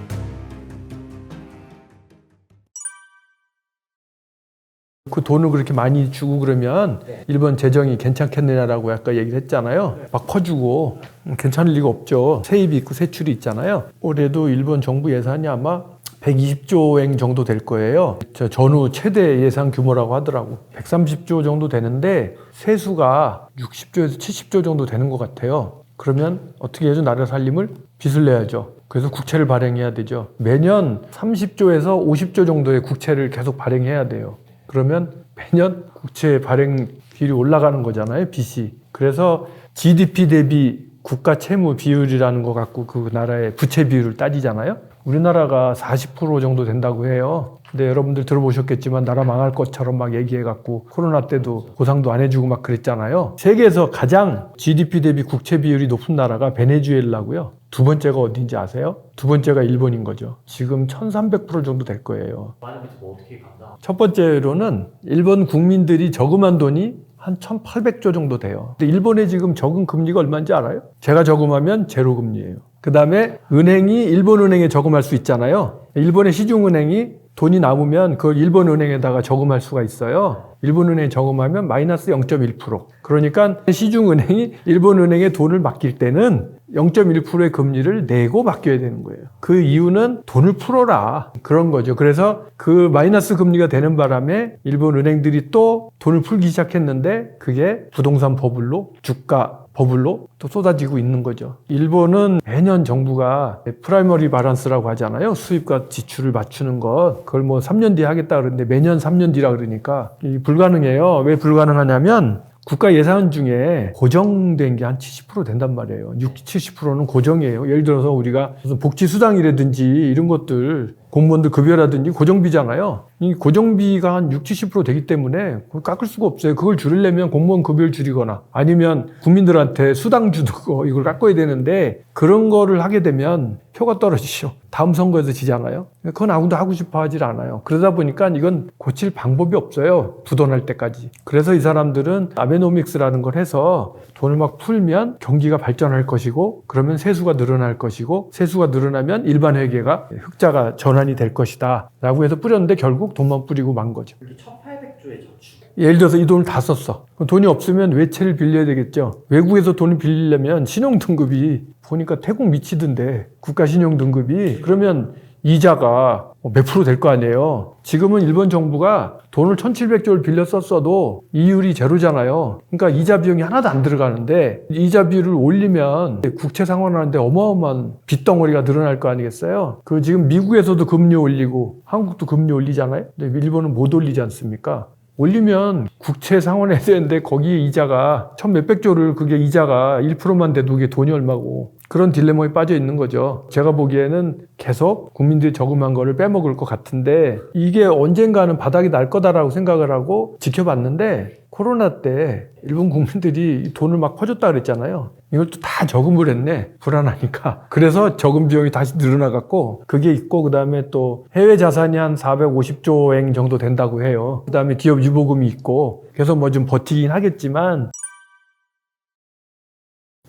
그 돈을 그렇게 많이 주고 그러면 일본 재정이 괜찮겠느냐라고 아까 얘기를 했잖아요. 막 퍼주고 괜찮을 리가 없죠. 세입이 있고 세출이 있잖아요. 올해도 일본 정부 예산이 아마 120조 엔 정도 될 거예요. 전후 최대 예산 규모라고 하더라고. 130조 정도 되는데 세수가 60조에서 70조 정도 되는 것 같아요. 그러면 어떻게 해야죠? 나라 살림을 빚을 내야죠. 그래서 국채를 발행해야 되죠. 매년 30조에서 50조 정도의 국채를 계속 발행해야 돼요. 그러면 매년 국채 발행 비율이 올라가는 거잖아요, 빚이. 그래서 GDP 대비 국가 채무 비율이라는 거 갖고 그 나라의 부채 비율을 따지잖아요. 우리나라가 40% 정도 된다고 해요. 근데 여러분들 들어보셨겠지만 나라 망할 것처럼 막 얘기해갖고 코로나 때도 보상도 안 해주고 막 그랬잖아요. 세계에서 가장 GDP 대비 국채 비율이 높은 나라가 베네수엘라고요. 두 번째가 어딘지 아세요? 두 번째가 일본인 거죠. 지금 1300% 정도 될 거예요. 많은 빚을 뭐 어떻게 갚나? 첫 번째로는 일본 국민들이 저금한 돈이 한 1800조 정도 돼요. 근데 일본의 지금 저금 금리가 얼마인지 알아요? 제가 저금하면 제로 금리예요. 그 다음에 은행이 일본 은행에 저금할 수 있잖아요. 일본의 시중은행이 돈이 남으면 그걸 일본 은행에다가 저금할 수가 있어요. 일본 은행에 저금하면 마이너스 0.1%. 그러니까 시중은행이 일본 은행에 돈을 맡길 때는 0.1%의 금리를 내고 맡겨야 되는 거예요. 그 이유는 돈을 풀어라. 그런 거죠. 그래서 그 마이너스 금리가 되는 바람에 일본 은행들이 또 돈을 풀기 시작했는데 그게 부동산 버블로 주가 버블로 또 쏟아지고 있는 거죠. 일본은 매년 정부가 프라이머리 바란스라고 하잖아요. 수입과 지출을 맞추는 것. 그걸 뭐 3년 뒤에 하겠다 그러는데 매년 3년 뒤라 그러니까 불가능해요. 왜 불가능하냐면 국가 예산 중에 고정된 게 한 70% 된단 말이에요. 60, 70%는 고정이에요. 예를 들어서 우리가 무슨 복지수당이라든지 이런 것들 공무원들 급여라든지 고정비잖아요. 이 고정비가 한 60, 70% 되기 때문에 그걸 깎을 수가 없어요. 그걸 줄이려면 공무원 급여를 줄이거나 아니면 국민들한테 수당 주고 이걸 깎아야 되는데 그런 거를 하게 되면 표가 떨어지죠. 다음 선거에서 지잖아요. 그건 아무도 하고 싶어 하질 않아요. 그러다 보니까 이건 고칠 방법이 없어요. 부도날 때까지. 그래서 이 사람들은 아베노믹스라는 걸 해서 돈을 막 풀면 경기가 발전할 것이고 그러면 세수가 늘어날 것이고 세수가 늘어나면 일반 회계가 흑자가 전환이 될 것이다 라고 해서 뿌렸는데 결국 돈만 뿌리고 만 거죠. 이렇게 1800조의 저축. 예를 들어서 이 돈을 다 썼어. 돈이 없으면 외채를 빌려야 되겠죠. 외국에서 돈을 빌리려면 신용등급이 보니까 태국 미치던데 국가 신용등급이 그러면 이자가 몇 프로 될 거 아니에요. 지금은 일본 정부가 돈을 1700조를 빌려 썼어도 이율이 제로잖아요. 그러니까 이자 비용이 하나도 안 들어가는데 이자 비율을 올리면 국채 상환하는데 어마어마한 빚덩어리가 늘어날 거 아니겠어요. 그 지금 미국에서도 금리 올리고 한국도 금리 올리잖아요. 근데 일본은 못 올리지 않습니까? 올리면 국채 상환해야 되는데 거기에 이자가 1000몇백조를 그게 이자가 1%만 돼도 그게 돈이 얼마고 그런 딜레마에 빠져 있는 거죠. 제가 보기에는 계속 국민들이 저금한 거를 빼먹을 것 같은데 이게 언젠가는 바닥이 날 거다라고 생각을 하고 지켜봤는데 코로나 때 일본 국민들이 돈을 막 퍼줬다 그랬잖아요. 이걸 또 다 저금을 했네. 불안하니까. 그래서 저금 비용이 다시 늘어나갖고 그게 있고 그다음에 또 해외 자산이 한 450조 엔 정도 된다고 해요. 그다음에 기업 유보금이 있고 그래서 뭐 좀 버티긴 하겠지만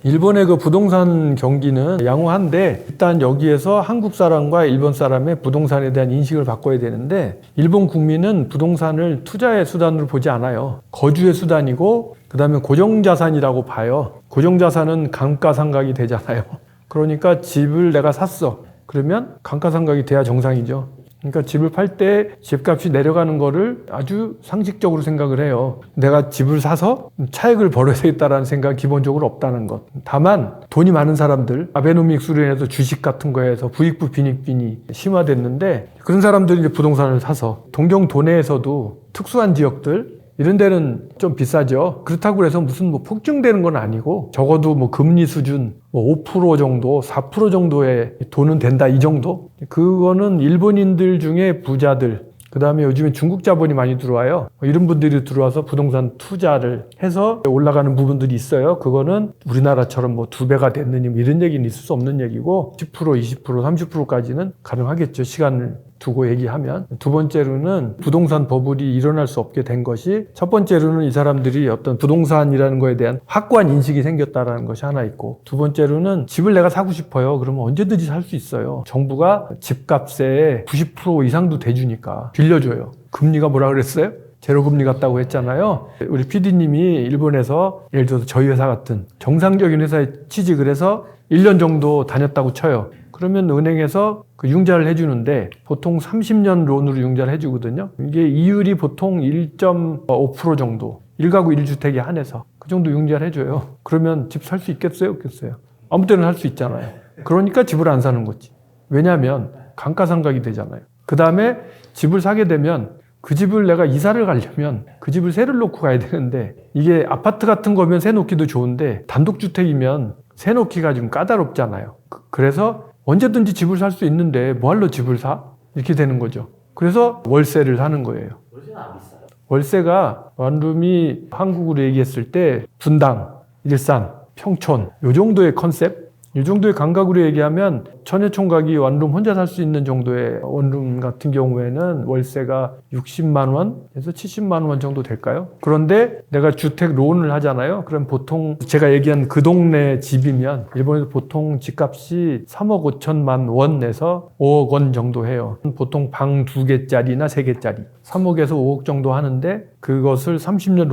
일본의 그 부동산 경기는 양호한데 일단 여기에서 한국 사람과 일본 사람의 부동산에 대한 인식을 바꿔야 되는데 일본 국민은 부동산을 투자의 수단으로 보지 않아요. 거주의 수단이고 그다음에 고정자산이라고 봐요. 고정자산은 감가상각이 되잖아요. 그러니까 집을 내가 샀어. 그러면 감가상각이 돼야 정상이죠. 그러니까 집을 팔 때 집값이 내려가는 거를 아주 상식적으로 생각을 해요. 내가 집을 사서 차익을 벌어야 되겠다라는 생각은 기본적으로 없다는 것. 다만 돈이 많은 사람들, 아베노믹스로 인해서 주식 같은 거에서 부익부 빈익빈이 심화됐는데 그런 사람들이 이제 부동산을 사서 동경 도내에서도 특수한 지역들 이런 데는 좀 비싸죠. 그렇다고 해서 무슨 뭐 폭증되는 건 아니고 적어도 뭐 금리 수준 뭐 5% 정도, 4% 정도의 돈은 된다 이 정도? 그거는 일본인들 중에 부자들, 그 다음에 요즘에 중국 자본이 많이 들어와요. 이런 분들이 들어와서 부동산 투자를 해서 올라가는 부분들이 있어요. 그거는 우리나라처럼 뭐 2배가 됐느니 이런 얘기는 있을 수 없는 얘기고 10%, 20%, 30%까지는 가능하겠죠. 시간을 두고 얘기하면, 두 번째로는 부동산 버블이 일어날 수 없게 된 것이, 첫 번째로는 이 사람들이 어떤 부동산이라는 거에 대한 확고한 인식이 생겼다라는 것이 하나 있고, 두 번째로는 집을 내가 사고 싶어요. 그러면 언제든지 살 수 있어요. 정부가 집값의 90% 이상도 대주니까 빌려줘요. 금리가 뭐라 그랬어요? 제로금리 같다고 했잖아요. 우리 PD님이 일본에서 예를 들어서 저희 회사 같은 정상적인 회사에 취직을 해서 1년 정도 다녔다고 쳐요. 그러면 은행에서 그 융자를 해주는데 보통 30년 론으로 융자를 해주거든요. 이게 이율이 보통 1.5% 정도. 1가구 1주택에 한해서 그 정도 융자를 해줘요. 그러면 집 살 수 있겠어요? 없겠어요? 아무 때나 살 수 있잖아요. 그러니까 집을 안 사는 거지. 왜냐하면 감가상각이 되잖아요. 그 다음에 집을 사게 되면 그 집을 내가 이사를 가려면 그 집을 세를 놓고 가야 되는데, 이게 아파트 같은 거면 세 놓기도 좋은데 단독주택이면 세 놓기가 좀 까다롭잖아요. 그래서 언제든지 집을 살 수 있는데 뭐하러 집을 사? 이렇게 되는 거죠. 그래서 월세를 사는 거예요. 요새는 안 비싸요. 월세가 원룸이 한국으로 얘기했을 때 분당, 일산, 평촌 요 정도의 컨셉? 이 정도의 감각으로 얘기하면 천혜총각이 원룸 혼자 살 수 있는 정도의 원룸 같은 경우에는 월세가 60만 원에서 70만 원 정도 될까요? 그런데 내가 주택 론을 하잖아요. 그럼 보통 제가 얘기한 그 동네 집이면 일본에서 보통 집값이 3억 5천만 원에서 5억 원 정도 해요. 보통 방 2개짜리나 3개짜리 3억에서 5억 정도 하는데, 그것을 30년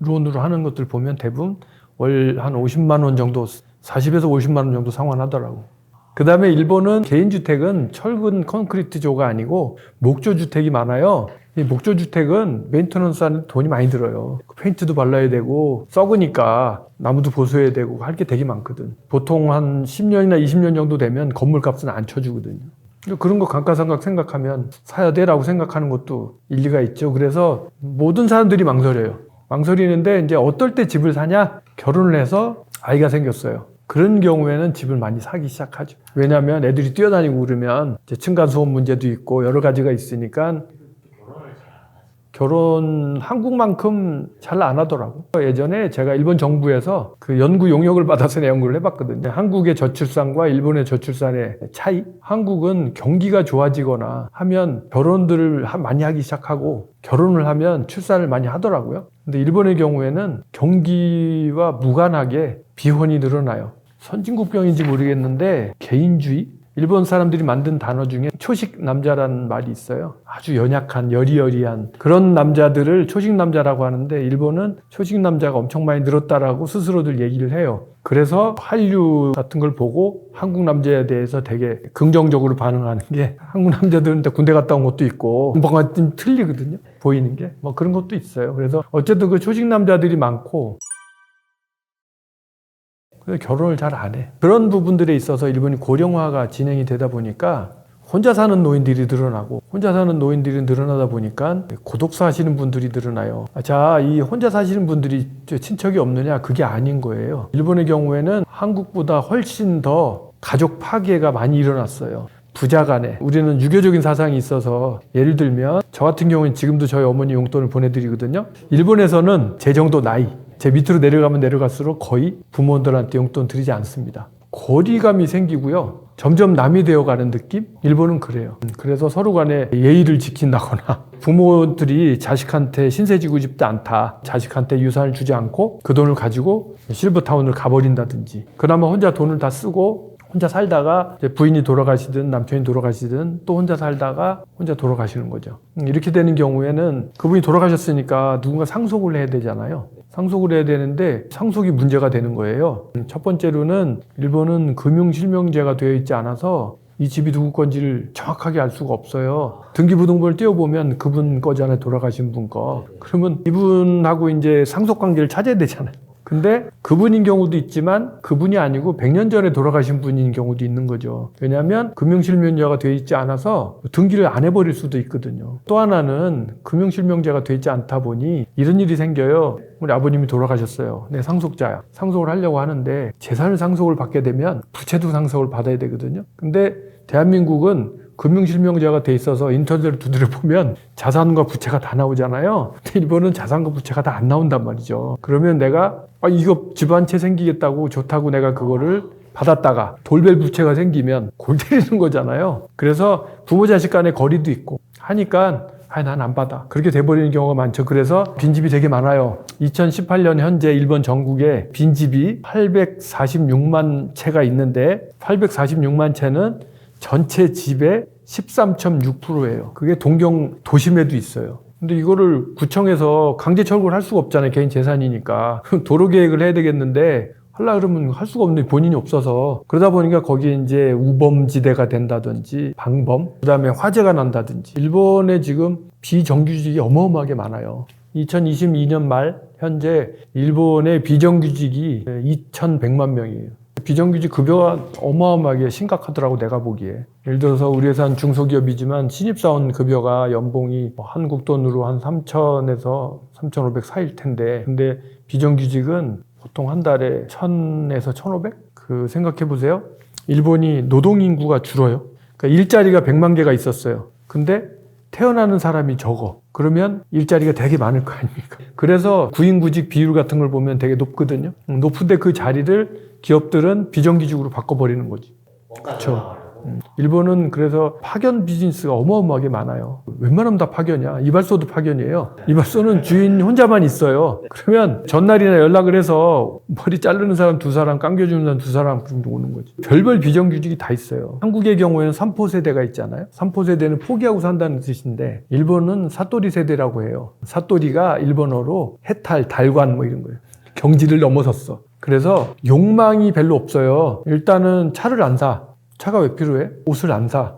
론으로 하는 것들 보면 대부분 월 한 50만 원 정도, 40에서 50만 원 정도 상환하더라고. 그 다음에 일본은 개인주택은 철근 콘크리트조가 아니고 목조주택이 많아요. 이 목조주택은 메인터넌스 하는 돈이 많이 들어요. 페인트도 발라야 되고 썩으니까 나무도 보수해야 되고 할 게 되게 많거든. 보통 한 10년이나 20년 정도 되면 건물값은 안 쳐주거든요. 그런 거 감가상각 생각하면 사야 돼라고 생각하는 것도 일리가 있죠. 그래서 모든 사람들이 망설여요. 망설이는데 이제 어떨 때 집을 사냐? 결혼을 해서 아이가 생겼어요. 그런 경우에는 집을 많이 사기 시작하죠. 왜냐하면 애들이 뛰어다니고 그러면 이제 층간소음 문제도 있고 여러 가지가 있으니까 결혼 한국만큼 잘 안 하더라고. 예전에 제가 일본 정부에서 그 연구 용역을 받아서 연구를 해봤거든요. 한국의 저출산과 일본의 저출산의 차이. 한국은 경기가 좋아지거나 하면 결혼들을 많이 하기 시작하고 결혼을 하면 출산을 많이 하더라고요. 근데 일본의 경우에는 경기와 무관하게 비혼이 늘어나요. 선진국병인지 모르겠는데 개인주의? 일본 사람들이 만든 단어 중에 초식 남자라는 말이 있어요. 아주 연약한 여리여리한 그런 남자들을 초식 남자라고 하는데, 일본은 초식 남자가 엄청 많이 늘었다라고 스스로들 얘기를 해요. 그래서 한류 같은 걸 보고 한국 남자에 대해서 되게 긍정적으로 반응하는 게, 한국 남자들은 군대 갔다 온 것도 있고 뭔가 좀 틀리거든요. 보이는 게. 뭐 그런 것도 있어요. 그래서 어쨌든 그 초식 남자들이 많고 결혼을 잘 안 해. 그런 부분들에 있어서 일본이 고령화가 진행이 되다 보니까 혼자 사는 노인들이 늘어나고, 혼자 사는 노인들이 늘어나다 보니까 고독사 하시는 분들이 늘어나요. 자, 이 혼자 사시는 분들이 친척이 없느냐? 그게 아닌 거예요. 일본의 경우에는 한국보다 훨씬 더 가족 파괴가 많이 일어났어요. 부자 간에. 우리는 유교적인 사상이 있어서, 예를 들면 저 같은 경우는 지금도 저희 어머니 용돈을 보내드리거든요. 일본에서는 제 정도 나이, 제 밑으로 내려가면 내려갈수록 거의 부모들한테 용돈 드리지 않습니다. 거리감이 생기고요. 점점 남이 되어가는 느낌? 일본은 그래요. 그래서 서로 간에 예의를 지킨다거나, 부모들이 자식한테 신세지고 싶지 않다, 자식한테 유산을 주지 않고 그 돈을 가지고 실버타운을 가버린다든지, 그나마 혼자 돈을 다 쓰고 혼자 살다가 이제 부인이 돌아가시든 남편이 돌아가시든 또 혼자 살다가 혼자 돌아가시는 거죠. 이렇게 되는 경우에는 그분이 돌아가셨으니까 누군가 상속을 해야 되잖아요. 상속을 해야 되는데 상속이 문제가 되는 거예요. 첫 번째로는 일본은 금융실명제가 되어 있지 않아서 이 집이 누구 건지를 정확하게 알 수가 없어요. 등기부등본을 띄워보면 그분 거잖아요. 돌아가신 분 거. 그러면 이분하고 이제 상속관계를 찾아야 되잖아요. 근데 그분인 경우도 있지만 그분이 아니고 100년 전에 돌아가신 분인 경우도 있는 거죠. 왜냐하면 금융실명제가 되어 있지 않아서 등기를 안 해버릴 수도 있거든요. 또 하나는 금융실명제가 되어 있지 않다 보니 이런 일이 생겨요. 우리 아버님이 돌아가셨어요. 내 상속자야. 상속을 하려고 하는데 재산을 상속을 받게 되면 부채도 상속을 받아야 되거든요. 근데 대한민국은 금융실명제가 돼 있어서 인터넷을 두드려 보면 자산과 부채가 다 나오잖아요. 근데 일본은 자산과 부채가 다 안 나온단 말이죠. 그러면 내가 이거 집안채 생기겠다고 좋다고 내가 그거를 받았다가 돌별 부채가 생기면 골 때리는 거잖아요. 그래서 부모 자식 간의 거리도 있고 하니까 난 안 받아. 그렇게 돼버리는 경우가 많죠. 그래서 빈집이 되게 많아요. 2018년 현재 일본 전국에 빈집이 846만 채가 있는데 846만 채는 전체 집의 13.6%예요. 그게 동경 도심에도 있어요. 근데 이거를 구청에서 강제 철거를 할 수가 없잖아요. 개인 재산이니까. 도로 계획을 해야 되겠는데 하려고 그러면 할 수가 없는데 본인이 없어서 그러다 보니까 거기에 이제 우범지대가 된다든지 방범, 그다음에 화재가 난다든지 일본에 지금 비정규직이 어마어마하게 많아요. 2022년 말 현재 일본의 비정규직이 2,100만 명이에요. 비정규직 급여가 어마어마하게 심각하더라고 내가 보기에. 예를 들어서 우리 회사는 중소기업이지만 신입사원 급여가 연봉이 한국 돈으로 한 3,000에서 3,500 사이일 텐데 근데 비정규직은 보통 한 달에 1,000에서 1,500? 생각해 보세요. 일본이 노동인구가 줄어요. 그러니까 일자리가 100만 개가 있었어요. 근데 태어나는 사람이 적어. 그러면 일자리가 되게 많을 거 아닙니까? 그래서 구인구직 비율 같은 걸 보면 되게 높거든요. 높은데 그 자리를 기업들은 비정규직으로 바꿔버리는 거지. 그렇죠. 일본은 그래서 파견 비즈니스가 어마어마하게 많아요. 웬만하면 다 파견이야. 이발소도 파견이에요. 이발소는 주인 혼자만 있어요. 그러면 전날이나 연락을 해서 머리 자르는 사람 2사람, 감겨주는 사람 2사람 정도 오는 거지. 별별 비정규직이 다 있어요. 한국의 경우에는 삼포 세대가 있잖아요. 삼포 세대는 포기하고 산다는 뜻인데 일본은 사토리 세대라고 해요. 사토리가 일본어로 해탈, 달관 뭐 이런 거예요. 경지를 넘어섰어. 그래서 욕망이 별로 없어요. 일단은 차를 안 사. 차가 왜 필요해? 옷을 안 사.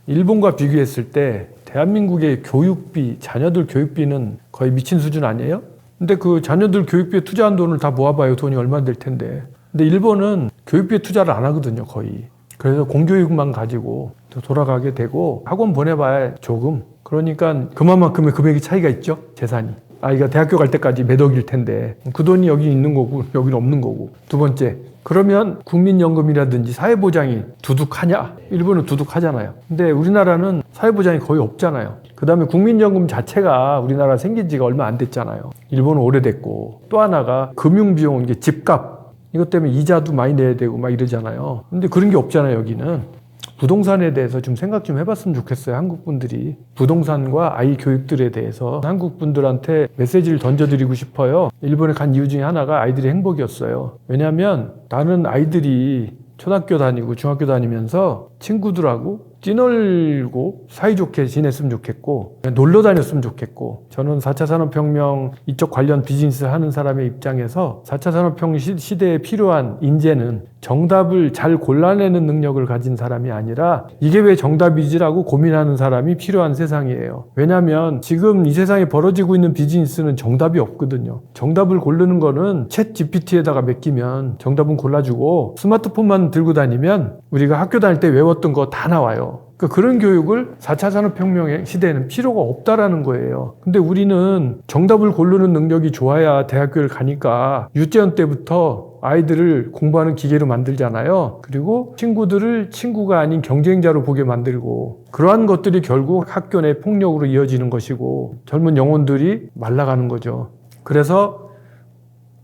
일본과 비교했을 때 대한민국의 교육비, 자녀들 교육비는 거의 미친 수준 아니에요? 근데 그 자녀들 교육비에 투자한 돈을 다 모아봐요. 돈이 얼마 될 텐데. 근데 일본은 교육비에 투자를 안 하거든요, 거의. 그래서 공교육만 가지고 돌아가게 되고 학원 보내봐야 조금. 그러니까 그만큼의 금액이 차이가 있죠, 재산이. 아이가 대학교 갈 때까지 몇 억일 텐데 그 돈이 여기 있는 거고 여기는 없는 거고. 두 번째, 그러면 국민연금이라든지 사회보장이 두둑하냐? 일본은 두둑하잖아요. 근데 우리나라는 사회보장이 거의 없잖아요. 그 다음에 국민연금 자체가 우리나라 생긴 지가 얼마 안 됐잖아요. 일본은 오래됐고. 또 하나가 금융비용, 이게 집값, 이것 때문에 이자도 많이 내야 되고 막 이러잖아요. 근데 그런 게 없잖아요, 여기는. 부동산에 대해서 좀 생각 좀 해봤으면 좋겠어요. 한국 분들이 부동산과 아이 교육들에 대해서 한국 분들한테 메시지를 던져드리고 싶어요. 일본에 간 이유 중에 하나가 아이들의 행복이었어요. 왜냐하면 나는 아이들이 초등학교 다니고 중학교 다니면서 친구들하고 뛰놀고 사이좋게 지냈으면 좋겠고 놀러 다녔으면 좋겠고, 저는 4차 산업혁명 이쪽 관련 비즈니스 하는 사람의 입장에서 4차 산업혁명 시대에 필요한 인재는 정답을 잘 골라내는 능력을 가진 사람이 아니라 이게 왜 정답이지라고 고민하는 사람이 필요한 세상이에요. 왜냐하면 지금 이 세상에 벌어지고 있는 비즈니스는 정답이 없거든요. 정답을 고르는 거는 챗 GPT에다가 맡기면 정답은 골라주고 스마트폰만 들고 다니면 우리가 학교 다닐 때 외웠던 거 다 나와요. 그러니까 그런 교육을 4차 산업혁명의 시대에는 필요가 없다라는 거예요. 근데 우리는 정답을 고르는 능력이 좋아야 대학교를 가니까 유치원 때부터 아이들을 공부하는 기계로 만들잖아요. 그리고 친구들을 친구가 아닌 경쟁자로 보게 만들고, 그러한 것들이 결국 학교 내 폭력으로 이어지는 것이고 젊은 영혼들이 말라가는 거죠. 그래서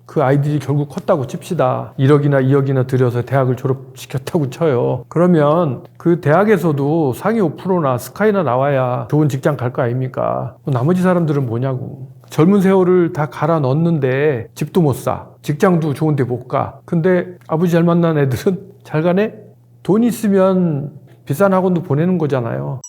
그 아이들이 결국 컸다고 칩시다. 1억이나 2억이나 들여서 대학을 졸업시켰다고 쳐요. 그러면 그 대학에서도 상위 5%나 스카이나 나와야 좋은 직장 갈 거 아닙니까? 나머지 사람들은 뭐냐고. 젊은 세월을 다 갈아 넣었는데 집도 못 사. 직장도 좋은 데 못 가. 근데 아버지 잘 만난 애들은 잘 가네? 돈 있으면 비싼 학원도 보내는 거잖아요.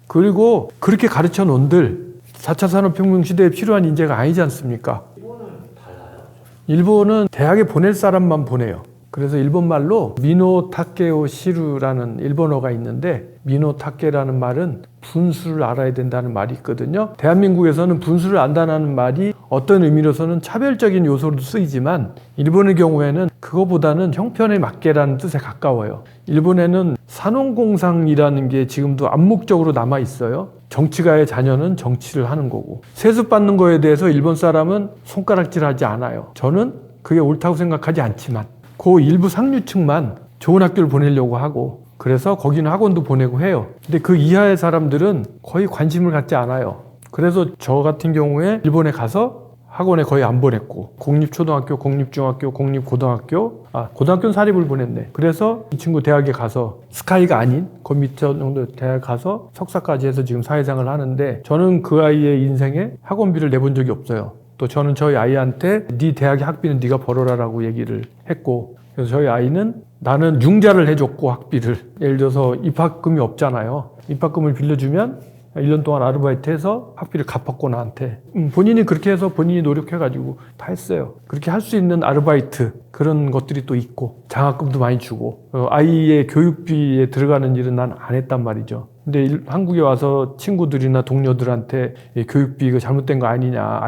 그리고 그렇게 가르쳐 놓은들 4차 산업혁명 시대에 필요한 인재가 아니지 않습니까? 일본은 달라요? 일본은 대학에 보낼 사람만 보내요. 그래서 일본 말로 미노 타케오 시루라는 일본어가 있는데, 미노 타케라는 말은 분수를 알아야 된다는 말이 있거든요. 대한민국에서는 분수를 안다는 말이 어떤 의미로서는 차별적인 요소로 쓰이지만 일본의 경우에는 그거보다는 형편에 맞게라는 뜻에 가까워요. 일본에는 산업공상이라는 게 지금도 암묵적으로 남아 있어요. 정치가의 자녀는 정치를 하는 거고, 세수 받는 거에 대해서 일본 사람은 손가락질하지 않아요. 저는 그게 옳다고 생각하지 않지만 그 일부 상류층만 좋은 학교를 보내려고 하고, 그래서 거기는 학원도 보내고 해요. 근데 그 이하의 사람들은 거의 관심을 갖지 않아요. 그래서 저 같은 경우에 일본에 가서 학원에 거의 안 보냈고 공립초등학교, 공립중학교, 공립고등학교 고등학교는 사립을 보냈네. 그래서 이 친구 대학에 가서 스카이가 아닌 그 밑에 정도 대학 가서 석사까지 해서 지금 사회생활을 하는데 저는 그 아이의 인생에 학원비를 내본 적이 없어요. 또 저는 저희 아이한테 네 대학의 학비는 네가 벌어라라고 얘기를 했고 그래서 저희 아이는 나는 융자를 해줬고 학비를 예를 들어서 입학금이 없잖아요. 입학금을 빌려주면 1년 동안 아르바이트해서 학비를 갚았고 나한테 본인이 그렇게 해서 본인이 노력해가지고 다 했어요. 그렇게 할 수 있는 아르바이트 그런 것들이 또 있고 장학금도 많이 주고 아이의 교육비에 들어가는 일은 난 안 했단 말이죠. 근데 한국에 와서 친구들이나 동료들한테 교육비 이거 잘못된 거 아니냐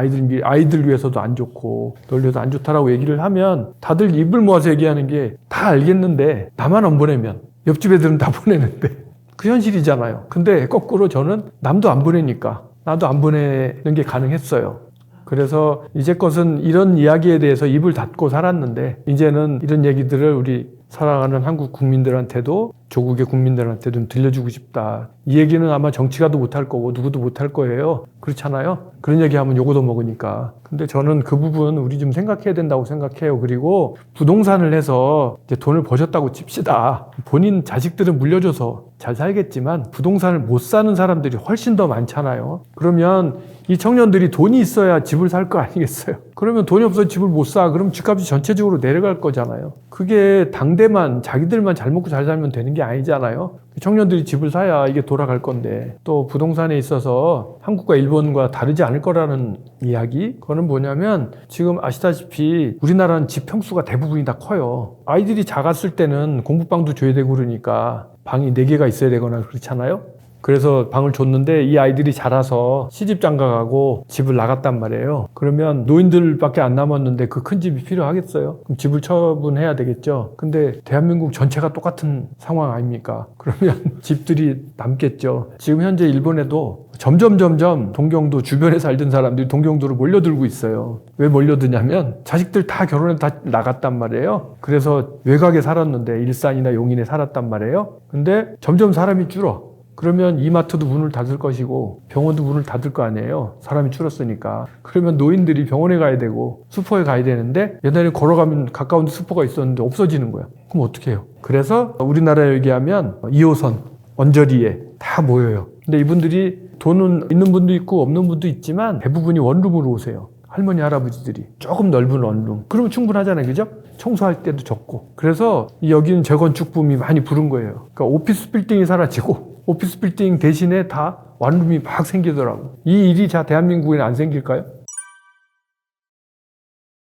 아이들 위해서도 안 좋고 널 위해서 안 좋다라고 얘기를 하면 다들 입을 모아서 얘기하는 게 다 알겠는데 나만 안 보내면 옆집 애들은 다 보내는데 그 현실이잖아요. 근데 거꾸로 저는 남도 안 보내니까 나도 안 보내는 게 가능했어요. 그래서 이제껏은 이런 이야기에 대해서 입을 닫고 살았는데 이제는 이런 얘기들을 우리 사랑하는 한국 국민들한테도 조국의 국민들한테도 좀 들려주고 싶다. 이 얘기는 아마 정치가도 못할 거고 누구도 못할 거예요. 그렇잖아요. 그런 얘기하면 요거도 먹으니까. 근데 저는 그 부분 우리 좀 생각해야 된다고 생각해요. 그리고 부동산을 해서 이제 돈을 버셨다고 칩시다. 본인 자식들은 물려줘서 잘 살겠지만 부동산을 못 사는 사람들이 훨씬 더 많잖아요. 그러면 이 청년들이 돈이 있어야 집을 살 거 아니겠어요? 그러면 돈이 없어서 집을 못 사. 그럼 집값이 전체적으로 내려갈 거잖아요. 그게 당대만 자기들만 잘 먹고 잘 살면 되는 게 아니잖아요. 청년들이 집을 사야 이게 돌아갈 건데 또 부동산에 있어서 한국과 일본과 다르지 않을 거라는 이야기 그거는 뭐냐면 지금 아시다시피 우리나라는 집 평수가 대부분이 다 커요. 아이들이 작았을 때는 공부방도 줘야 되고 그러니까 방이 4개가 있어야 되거나 그렇잖아요. 그래서 방을 줬는데 이 아이들이 자라서 시집장가 가고 집을 나갔단 말이에요. 그러면 노인들밖에 안 남았는데 그 큰 집이 필요하겠어요? 그럼 집을 처분해야 되겠죠. 근데 대한민국 전체가 똑같은 상황 아닙니까? 그러면 집들이 남겠죠. 지금 현재 일본에도 점점 동경도 주변에 살던 사람들이 동경도로 몰려들고 있어요. 왜 몰려드냐면 자식들 다 결혼해 다 나갔단 말이에요. 그래서 외곽에 살았는데 일산이나 용인에 살았단 말이에요. 근데 점점 사람이 줄어. 그러면 이마트도 문을 닫을 것이고 병원도 문을 닫을 거 아니에요. 사람이 줄었으니까. 그러면 노인들이 병원에 가야 되고 슈퍼에 가야 되는데 옛날에 걸어가면 가까운 슈퍼가 있었는데 없어지는 거야. 그럼 어떻게 해요? 그래서 우리나라에 얘기하면 2호선, 언저리에 다 모여요. 근데 이분들이 돈은 있는 분도 있고 없는 분도 있지만 대부분이 원룸으로 오세요. 할머니, 할아버지들이 조금 넓은 원룸. 그러면 충분하잖아요. 그죠? 청소할 때도 적고. 그래서 여기는 재건축 붐이 많이 부른 거예요. 그러니까 오피스 빌딩이 사라지고 오피스 빌딩 대신에 다 원룸이 막 생기더라고. 이 일이 대한민국에는 안 생길까요?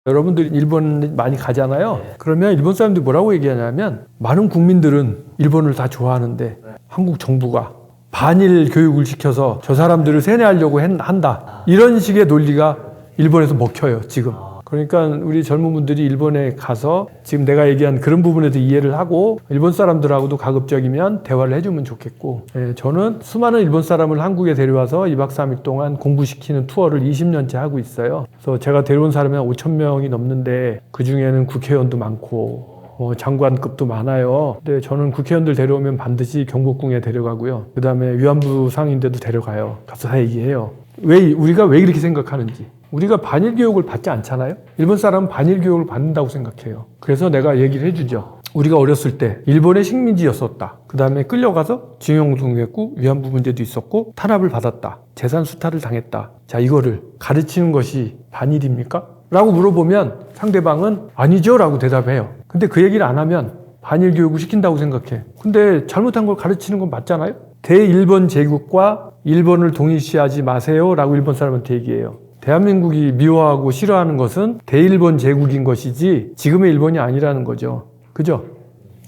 여러분들이 일본 많이 가잖아요. 그러면 일본 사람들이 뭐라고 얘기하냐면 많은 국민들은 일본을 다 좋아하는데 한국 정부가 반일 교육을 시켜서 저 사람들을 세뇌하려고 한다. 이런 식의 논리가 일본에서 먹혀요, 지금. 그러니까 우리 젊은 분들이 일본에 가서 지금 내가 얘기한 그런 부분에도 이해를 하고 일본 사람들하고도 가급적이면 대화를 해주면 좋겠고 저는 수많은 일본 사람을 한국에 데려와서 2박 3일 동안 공부시키는 투어를 20년째 하고 있어요. 그래서 제가 데려온 사람이 한 5천 명이 넘는데 그중에는 국회의원도 많고 장관급도 많아요. 근데 저는 국회의원들 데려오면 반드시 경복궁에 데려가고요. 그 다음에 위안부 상인데도 데려가요. 가서 다 얘기해요. 우리가 왜 이렇게 생각하는지. 우리가 반일 교육을 받지 않잖아요. 일본 사람은 반일 교육을 받는다고 생각해요. 그래서 내가 얘기를 해주죠. 우리가 어렸을 때 일본의 식민지였었다. 그 다음에 끌려가서 징용동했고 위안부 문제도 있었고 탄압을 받았다. 재산 수탈을 당했다. 자, 이거를 가르치는 것이 반일입니까? 라고 물어보면 상대방은 아니죠 라고 대답해요. 근데 그 얘기를 안 하면 반일 교육을 시킨다고 생각해. 근데 잘못한 걸 가르치는 건 맞잖아요. 대일본 제국과 일본을 동일시하지 마세요 라고 일본 사람한테 얘기해요. 대한민국이 미워하고 싫어하는 것은 대일본 제국인 것이지 지금의 일본이 아니라는 거죠. 그죠?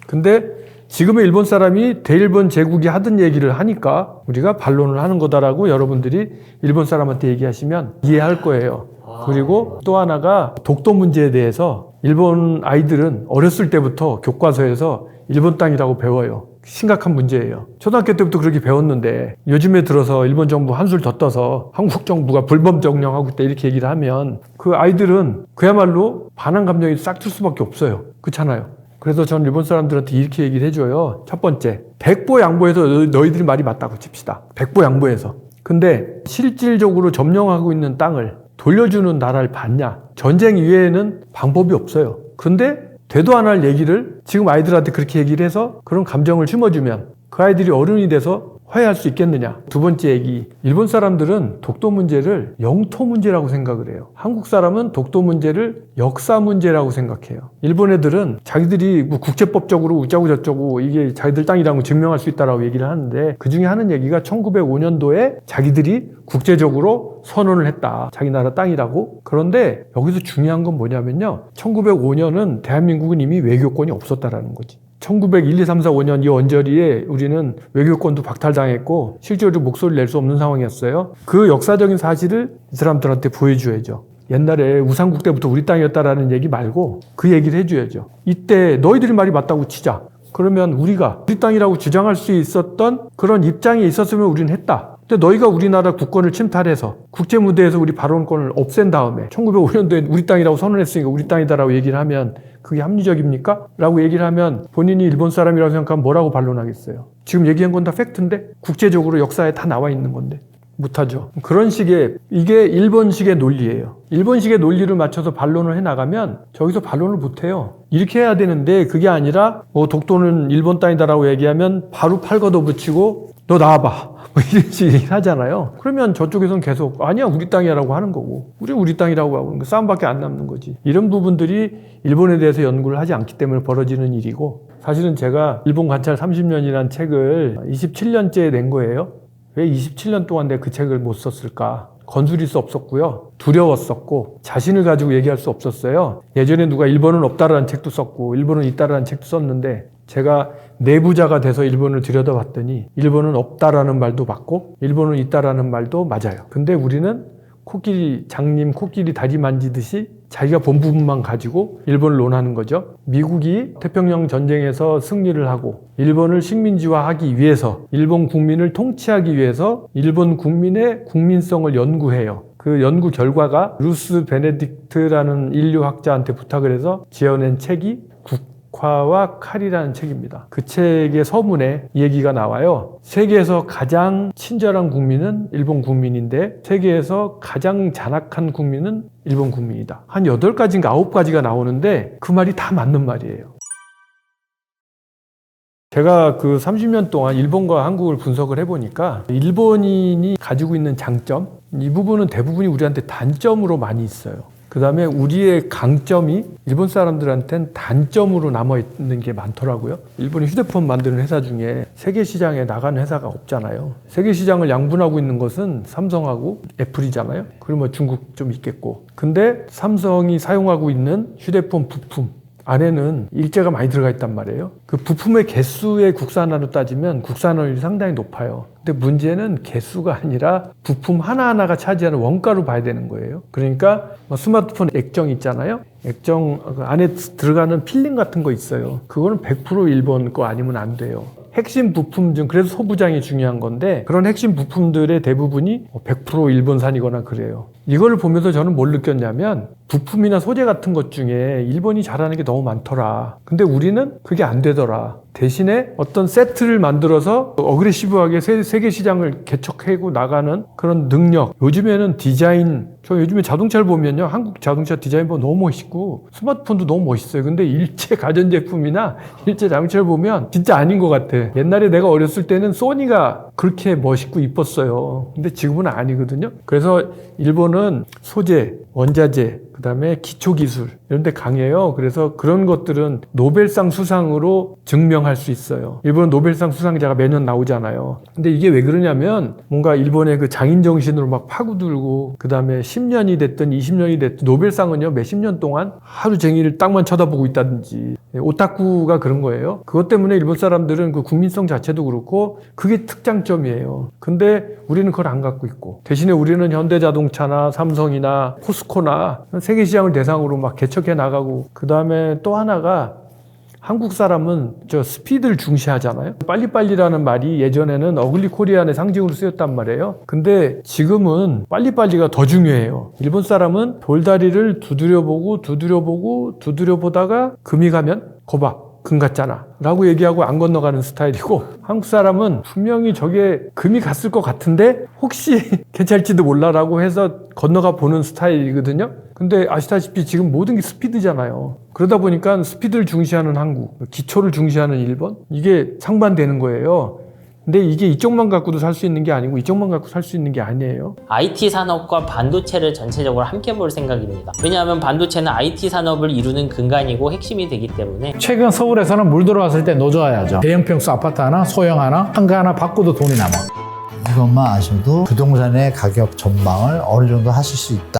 근데 지금의 일본 사람이 대일본 제국이 하던 얘기를 하니까 우리가 반론을 하는 거다라고 여러분들이 일본 사람한테 얘기하시면 이해할 거예요. 그리고 또 하나가 독도 문제에 대해서 일본 아이들은 어렸을 때부터 교과서에서 일본 땅이라고 배워요. 심각한 문제예요. 초등학교 때부터 그렇게 배웠는데 요즘에 들어서 일본 정부 한술 더 떠서 한국 정부가 불법 정령하고 있다 이렇게 얘기를 하면 그 아이들은 그야말로 반항 감정이 싹 틀 수밖에 없어요. 그렇잖아요. 그래서 저는 일본 사람들한테 이렇게 얘기를 해줘요. 첫 번째, 백보양보해서 너희들이 말이 맞다고 칩시다. 백보양보해서. 근데 실질적으로 점령하고 있는 땅을 돌려주는 나라를 봤냐? 전쟁 이외에는 방법이 없어요. 근데 되도 안 할 얘기를 지금 아이들한테 그렇게 얘기를 해서 그런 감정을 심어주면 그 아이들이 어른이 돼서 화해할 수 있겠느냐. 두 번째 얘기, 일본 사람들은 독도 문제를 영토 문제라고 생각을 해요. 한국 사람은 독도 문제를 역사 문제라고 생각해요. 일본 애들은 자기들이 뭐 국제법적으로 우짜고 저쩌고 이게 자기들 땅이라는 걸 증명할 수 있다라고 얘기를 하는데, 그 중에 하는 얘기가 1905년도에 자기들이 국제적으로 선언을 했다. 자기 나라 땅이라고. 그런데 여기서 중요한 건 뭐냐면요, 1905년은 대한민국은 이미 외교권이 없었다라는 거지. 1901, 2, 3, 4, 5년 이 언저리에 우리는 외교권도 박탈당했고 실제로 목소리를 낼 수 없는 상황이었어요. 그 역사적인 사실을 이 사람들한테 보여줘야죠. 옛날에 우상국 때부터 우리 땅이었다라는 얘기 말고 그 얘기를 해줘야죠. 이때 너희들이 말이 맞다고 치자. 그러면 우리가 우리 땅이라고 주장할 수 있었던 그런 입장에 있었으면 우리는 했다. 근데 너희가 우리나라 국권을 침탈해서 국제무대에서 우리 발언권을 없앤 다음에 1905년도에 우리 땅이라고 선언했으니까 우리 땅이다라고 얘기를 하면 그게 합리적입니까? 라고 얘기를 하면 본인이 일본 사람이라고 생각하면 뭐라고 반론하겠어요? 지금 얘기한 건 다 팩트인데? 국제적으로 역사에 다 나와 있는 건데. 못하죠. 그런 식의, 이게 일본식의 논리예요. 일본식의 논리를 맞춰서 반론을 해나가면 저기서 반론을 못해요. 이렇게 해야 되는데 그게 아니라 뭐 독도는 일본 땅이다라고 얘기하면 바로 팔 걷어붙이고 너 나와봐. 뭐 이런 식으로 하잖아요. 그러면 저쪽에서는 계속 아니야 우리 땅이라고 하는 거고 우리 땅이라고 하고 싸움밖에 안 남는 거지. 이런 부분들이 일본에 대해서 연구를 하지 않기 때문에 벌어지는 일이고, 사실은 제가 일본 관찰 30년이라는 책을 27년째에 낸 거예요. 왜 27년 동안 내가 그 책을 못 썼을까? 건드릴 수 없었고요. 두려웠었고 자신을 가지고 얘기할 수 없었어요. 예전에 누가 일본은 없다라는 책도 썼고 일본은 있다라는 책도 썼는데 제가 내부자가 돼서 일본을 들여다봤더니 일본은 없다라는 말도 맞고 일본은 있다라는 말도 맞아요. 근데 우리는 장님 코끼리 다리 만지듯이 자기가 본 부분만 가지고 일본을 논하는 거죠. 미국이 태평양 전쟁에서 승리를 하고 일본을 식민지화하기 위해서, 일본 국민을 통치하기 위해서 일본 국민의 국민성을 연구해요. 그 연구 결과가 루스 베네딕트라는 인류학자한테 부탁을 해서 지어낸 책이 국화와 칼이라는 책입니다. 그 책의 서문에 이 얘기가 나와요. 세계에서 가장 친절한 국민은 일본 국민인데 세계에서 가장 잔악한 국민은 일본 국민이다. 한 8가지인가 9가지가 나오는데 그 말이 다 맞는 말이에요. 제가 그 30년 동안 일본과 한국을 분석을 해보니까 일본인이 가지고 있는 장점, 이 부분은 대부분이 우리한테 단점으로 많이 있어요. 그 다음에 우리의 강점이 일본 사람들한테는 단점으로 남아있는 게 많더라고요. 일본이 휴대폰 만드는 회사 중에 세계 시장에 나가는 회사가 없잖아요. 세계 시장을 양분하고 있는 것은 삼성하고 애플이잖아요. 그리고 뭐 중국 좀 있겠고. 근데 삼성이 사용하고 있는 휴대폰 부품 안에는 일제가 많이 들어가 있단 말이에요. 그 부품의 개수의 국산화로 따지면 국산화율이 상당히 높아요. 근데 문제는 개수가 아니라 부품 하나하나가 차지하는 원가로 봐야 되는 거예요. 그러니까 스마트폰 액정 있잖아요. 액정 안에 들어가는 필름 같은 거 있어요. 그거는 100% 일본 거 아니면 안 돼요. 핵심 부품 중, 그래서 소부장이 중요한 건데 그런 핵심 부품들의 대부분이 100% 일본산이거나 그래요. 이걸 보면서 저는 뭘 느꼈냐면 부품이나 소재 같은 것 중에 일본이 잘하는 게 너무 많더라. 근데 우리는 그게 안 되더라. 대신에 어떤 세트를 만들어서 어그레시브하게 세계 시장을 개척하고 나가는 그런 능력. 요즘에는 디자인, 저 요즘에 자동차를 보면요, 한국 자동차 디자인 보면 너무 멋있고 스마트폰도 너무 멋있어요. 근데 일제 가전제품이나 일제 자동차를 보면 진짜 아닌 것 같아. 옛날에 내가 어렸을 때는 소니가 그렇게 멋있고 이뻤어요. 근데 지금은 아니거든요. 그래서 일본은 소재, 원자재, 그 다음에 기초기술 이런 데 강해요. 그래서 그런 것들은 노벨상 수상으로 증명할 수 있어요. 일본은 노벨상 수상자가 매년 나오잖아요. 근데 이게 왜 그러냐면 뭔가 일본의 그 장인정신으로 막 파고들고 그 다음에 10년이 됐든 20년이 됐든 노벨상은요 몇십 년 동안 하루 종일 땅만 쳐다보고 있다든지 오타쿠가 그런 거예요. 그것 때문에 일본 사람들은 그 국민성 자체도 그렇고 그게 특장점이에요. 근데 우리는 그걸 안 갖고 있고 대신에 우리는 현대자동차나 삼성이나 포스코나 세계 시장을 대상으로 막 개척해 나가고, 그 다음에 또 하나가 한국 사람은 저 스피드를 중시하잖아요. 빨리빨리라는 말이 예전에는 어글리 코리안의 상징으로 쓰였단 말이에요. 근데 지금은 빨리빨리가 더 중요해요. 일본 사람은 돌다리를 두드려보고 두드려보다가 금이 가면 거봐. 금 같잖아 라고 얘기하고 안 건너가는 스타일이고, 한국 사람은 분명히 저게 금이 갔을 것 같은데 혹시 괜찮을지도 몰라라고 해서 건너가 보는 스타일이거든요. 근데 아시다시피 지금 모든 게 스피드잖아요. 그러다 보니까 스피드를 중시하는 한국, 기초를 중시하는 일본, 이게 상반되는 거예요. 근데 이게 이쪽만 갖고도 살 수 있는 게 아니고 이쪽만 갖고 살 수 있는 게 아니에요. IT 산업과 반도체를 전체적으로 함께 볼 생각입니다. 왜냐하면 반도체는 IT 산업을 이루는 근간이고 핵심이 되기 때문에. 최근 서울에서는 물 들어왔을 때 노져야죠. 대형 평수 아파트 하나, 소형 하나, 한가 하나 바꿔도 돈이 남아. 이것만 아셔도 부동산의 가격 전망을 어느 정도 하실 수 있다.